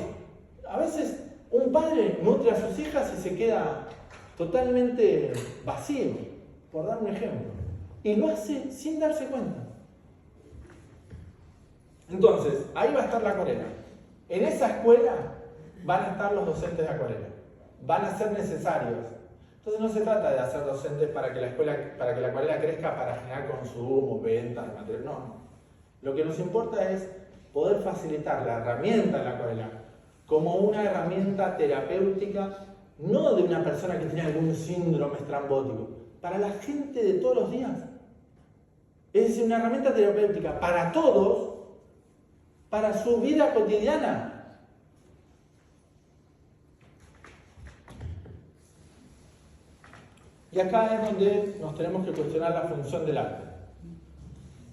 A veces un padre nutre a sus hijas y se queda totalmente vacío, por dar un ejemplo. Y lo hace sin darse cuenta. Entonces, ahí va a estar la acuarela. En esa escuela van a estar los docentes de acuarela. Van a ser necesarios. Entonces no se trata de hacer docentes para que la acuarela crezca para generar consumo, ventas de material. No. Lo que nos importa es poder facilitar la herramienta de la acuarela como una herramienta terapéutica, no de una persona que tiene algún síndrome estrambótico, para la gente de todos los días. Es decir, una herramienta terapéutica para todos, para su vida cotidiana. Y acá es donde nos tenemos que cuestionar la función del arte.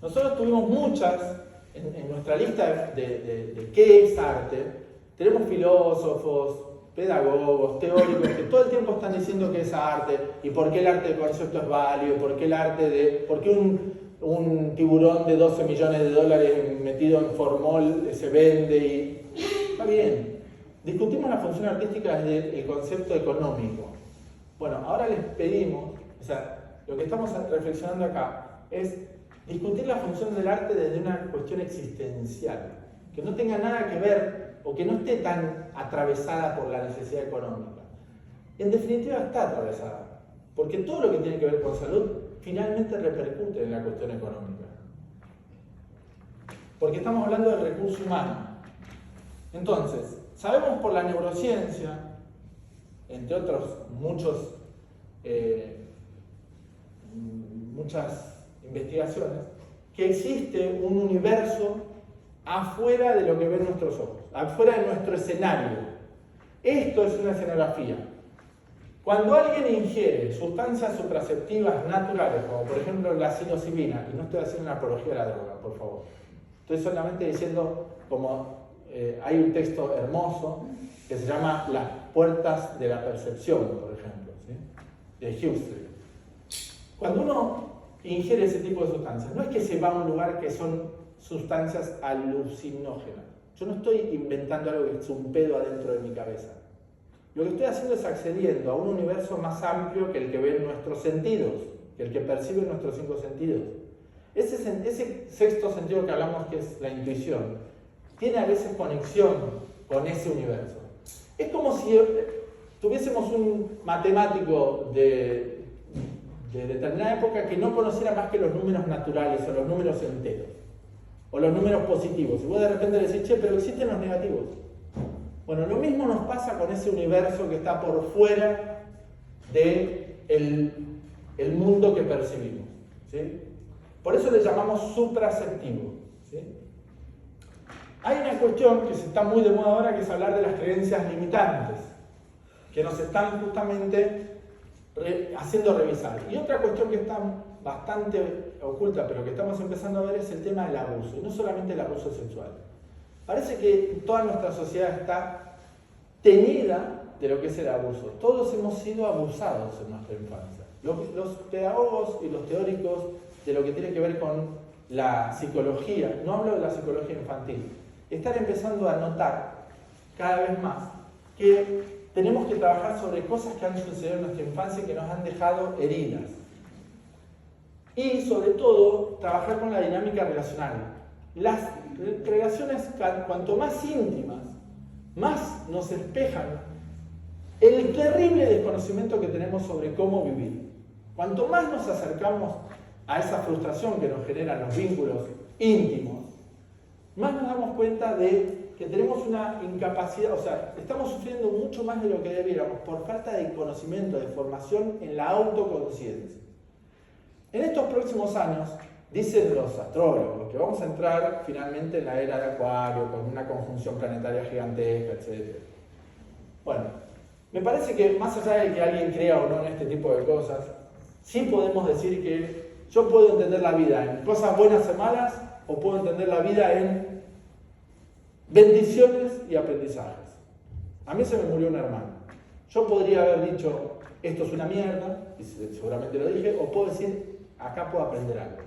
Nosotros tuvimos muchas, en nuestra lista de qué es arte, tenemos filósofos, pedagogos, teóricos, que todo el tiempo están diciendo que es arte, y por qué el arte de concepto es válido, por qué un tiburón de 12 millones de dólares metido en formol se vende y... Está bien. Discutimos la función artística desde el concepto económico. Bueno, ahora les pedimos, o sea, lo que estamos reflexionando acá es discutir la función del arte desde una cuestión existencial, que no tenga nada que ver o que no esté tan atravesada por la necesidad económica. En definitiva está atravesada, porque todo lo que tiene que ver con salud finalmente repercute en la cuestión económica. Porque estamos hablando del recurso humano. Entonces, sabemos por la neurociencia, entre otros muchos muchas investigaciones, que existe un universo afuera de lo que ven nuestros ojos, afuera de nuestro escenario. Esto es una escenografía. Cuando alguien ingiere sustancias supraceptivas naturales, como por ejemplo la psilocibina, y no estoy haciendo una apología de la droga, por favor, estoy solamente diciendo, como hay un texto hermoso que se llama Las puertas de la percepción, por ejemplo, ¿sí? De Huxley. Cuando uno ingiere ese tipo de sustancias, no es que se va a un lugar que son sustancias alucinógenas. Yo no estoy inventando algo que es un pedo adentro de mi cabeza. Lo que estoy haciendo es accediendo a un universo más amplio que el que ven nuestros sentidos, que el que perciben nuestros 5 sentidos. Ese sexto sentido que hablamos, que es la intuición, tiene a veces conexión con ese universo. Es como si tuviésemos un matemático de determinada época que no conociera más que los números naturales o los números enteros o los números positivos. Y vos de repente le decís, che, pero existen los negativos. Bueno, lo mismo nos pasa con ese universo que está por fuera del mundo que percibimos, ¿sí? Por eso le llamamos supraceptivo, ¿sí? Hay una cuestión que está muy de moda ahora, que es hablar de las creencias limitantes, que nos están justamente haciendo revisar. Y otra cuestión que está bastante oculta, pero que estamos empezando a ver, es el tema del abuso, y no solamente el abuso sexual. Parece que toda nuestra sociedad está teñida de lo que es el abuso. Todos hemos sido abusados en nuestra infancia. Los pedagogos y los teóricos de lo que tiene que ver con la psicología, no hablo de la psicología infantil, están empezando a notar cada vez más que tenemos que trabajar sobre cosas que han sucedido en nuestra infancia y que nos han dejado heridas. Y sobre todo, trabajar con la dinámica relacional. Las relaciones, cuanto más íntimas, más nos espejan el terrible desconocimiento que tenemos sobre cómo vivir. Cuanto más nos acercamos a esa frustración que nos generan los vínculos íntimos, más nos damos cuenta de que tenemos una incapacidad, o sea, estamos sufriendo mucho más de lo que debiéramos por falta de conocimiento, de formación en la autoconciencia. En estos próximos años, dicen los astrólogos que vamos a entrar finalmente en la era de Acuario, con una conjunción planetaria gigantesca, etc. Bueno, me parece que más allá de que alguien crea o no en este tipo de cosas, sí podemos decir que yo puedo entender la vida en cosas buenas o malas, o puedo entender la vida en bendiciones y aprendizajes. A mí se me murió un hermano. Yo podría haber dicho, esto es una mierda, y seguramente lo dije, o puedo decir, acá puedo aprender algo.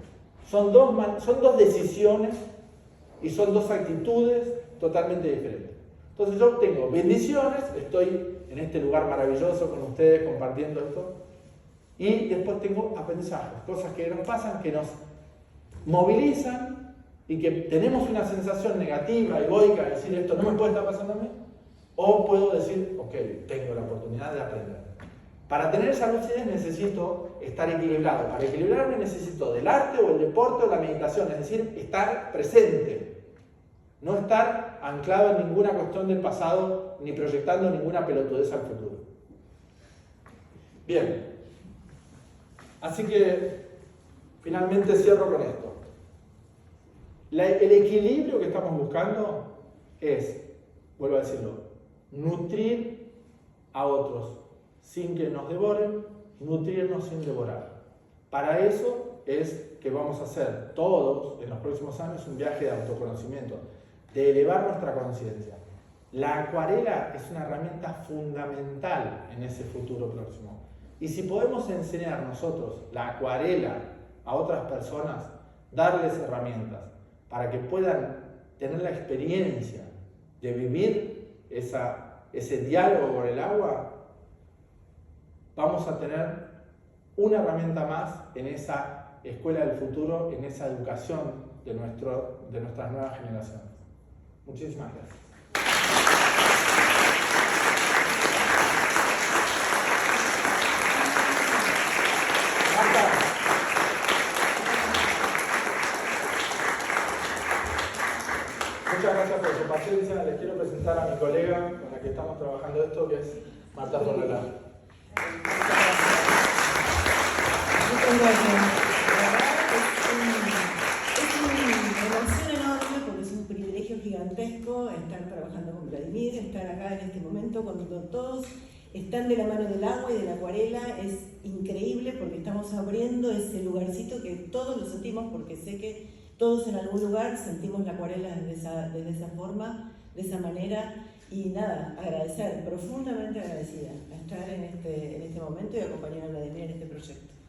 Son dos decisiones y son dos actitudes totalmente diferentes. Entonces yo tengo bendiciones, estoy en este lugar maravilloso con ustedes compartiendo esto, y después tengo aprendizajes, cosas que nos pasan, que nos movilizan y que tenemos una sensación negativa, egoica, de decir esto no me puede estar pasando a mí, o puedo decir, ok, tengo la oportunidad de aprender. Para tener esa lucidez necesito estar equilibrado. Para equilibrarme necesito del arte o el deporte o la meditación, es decir, estar presente. No estar anclado en ninguna cuestión del pasado ni proyectando ninguna pelotudez al futuro. Bien. Así que finalmente cierro con esto. El equilibrio que estamos buscando es, vuelvo a decirlo, nutrir a otros sin que nos devoren, nutrirnos sin devorar. Para eso es que vamos a hacer todos en los próximos años un viaje de autoconocimiento, de elevar nuestra conciencia. La acuarela es una herramienta fundamental en ese futuro próximo. Y si podemos enseñar nosotros la acuarela a otras personas, darles herramientas para que puedan tener la experiencia de vivir ese diálogo con el agua, vamos a tener una herramienta más en esa escuela del futuro, en esa educación de nuestras nuevas generaciones. Muchísimas gracias. Muchas gracias por su paciencia. Les quiero presentar a mi colega con la que estamos trabajando esto, que es Marta Fornelá. emoción enorme porque es un privilegio gigantesco estar trabajando con Vladimir, estar acá en este momento cuando todos están de la mano del agua y de la acuarela. Es increíble porque estamos abriendo ese lugarcito que todos lo sentimos, porque sé que todos en algún lugar sentimos la acuarela desde esa forma, de esa manera. Y nada, agradecer, profundamente agradecida a estar en este momento y acompañar a Vladimir en este proyecto.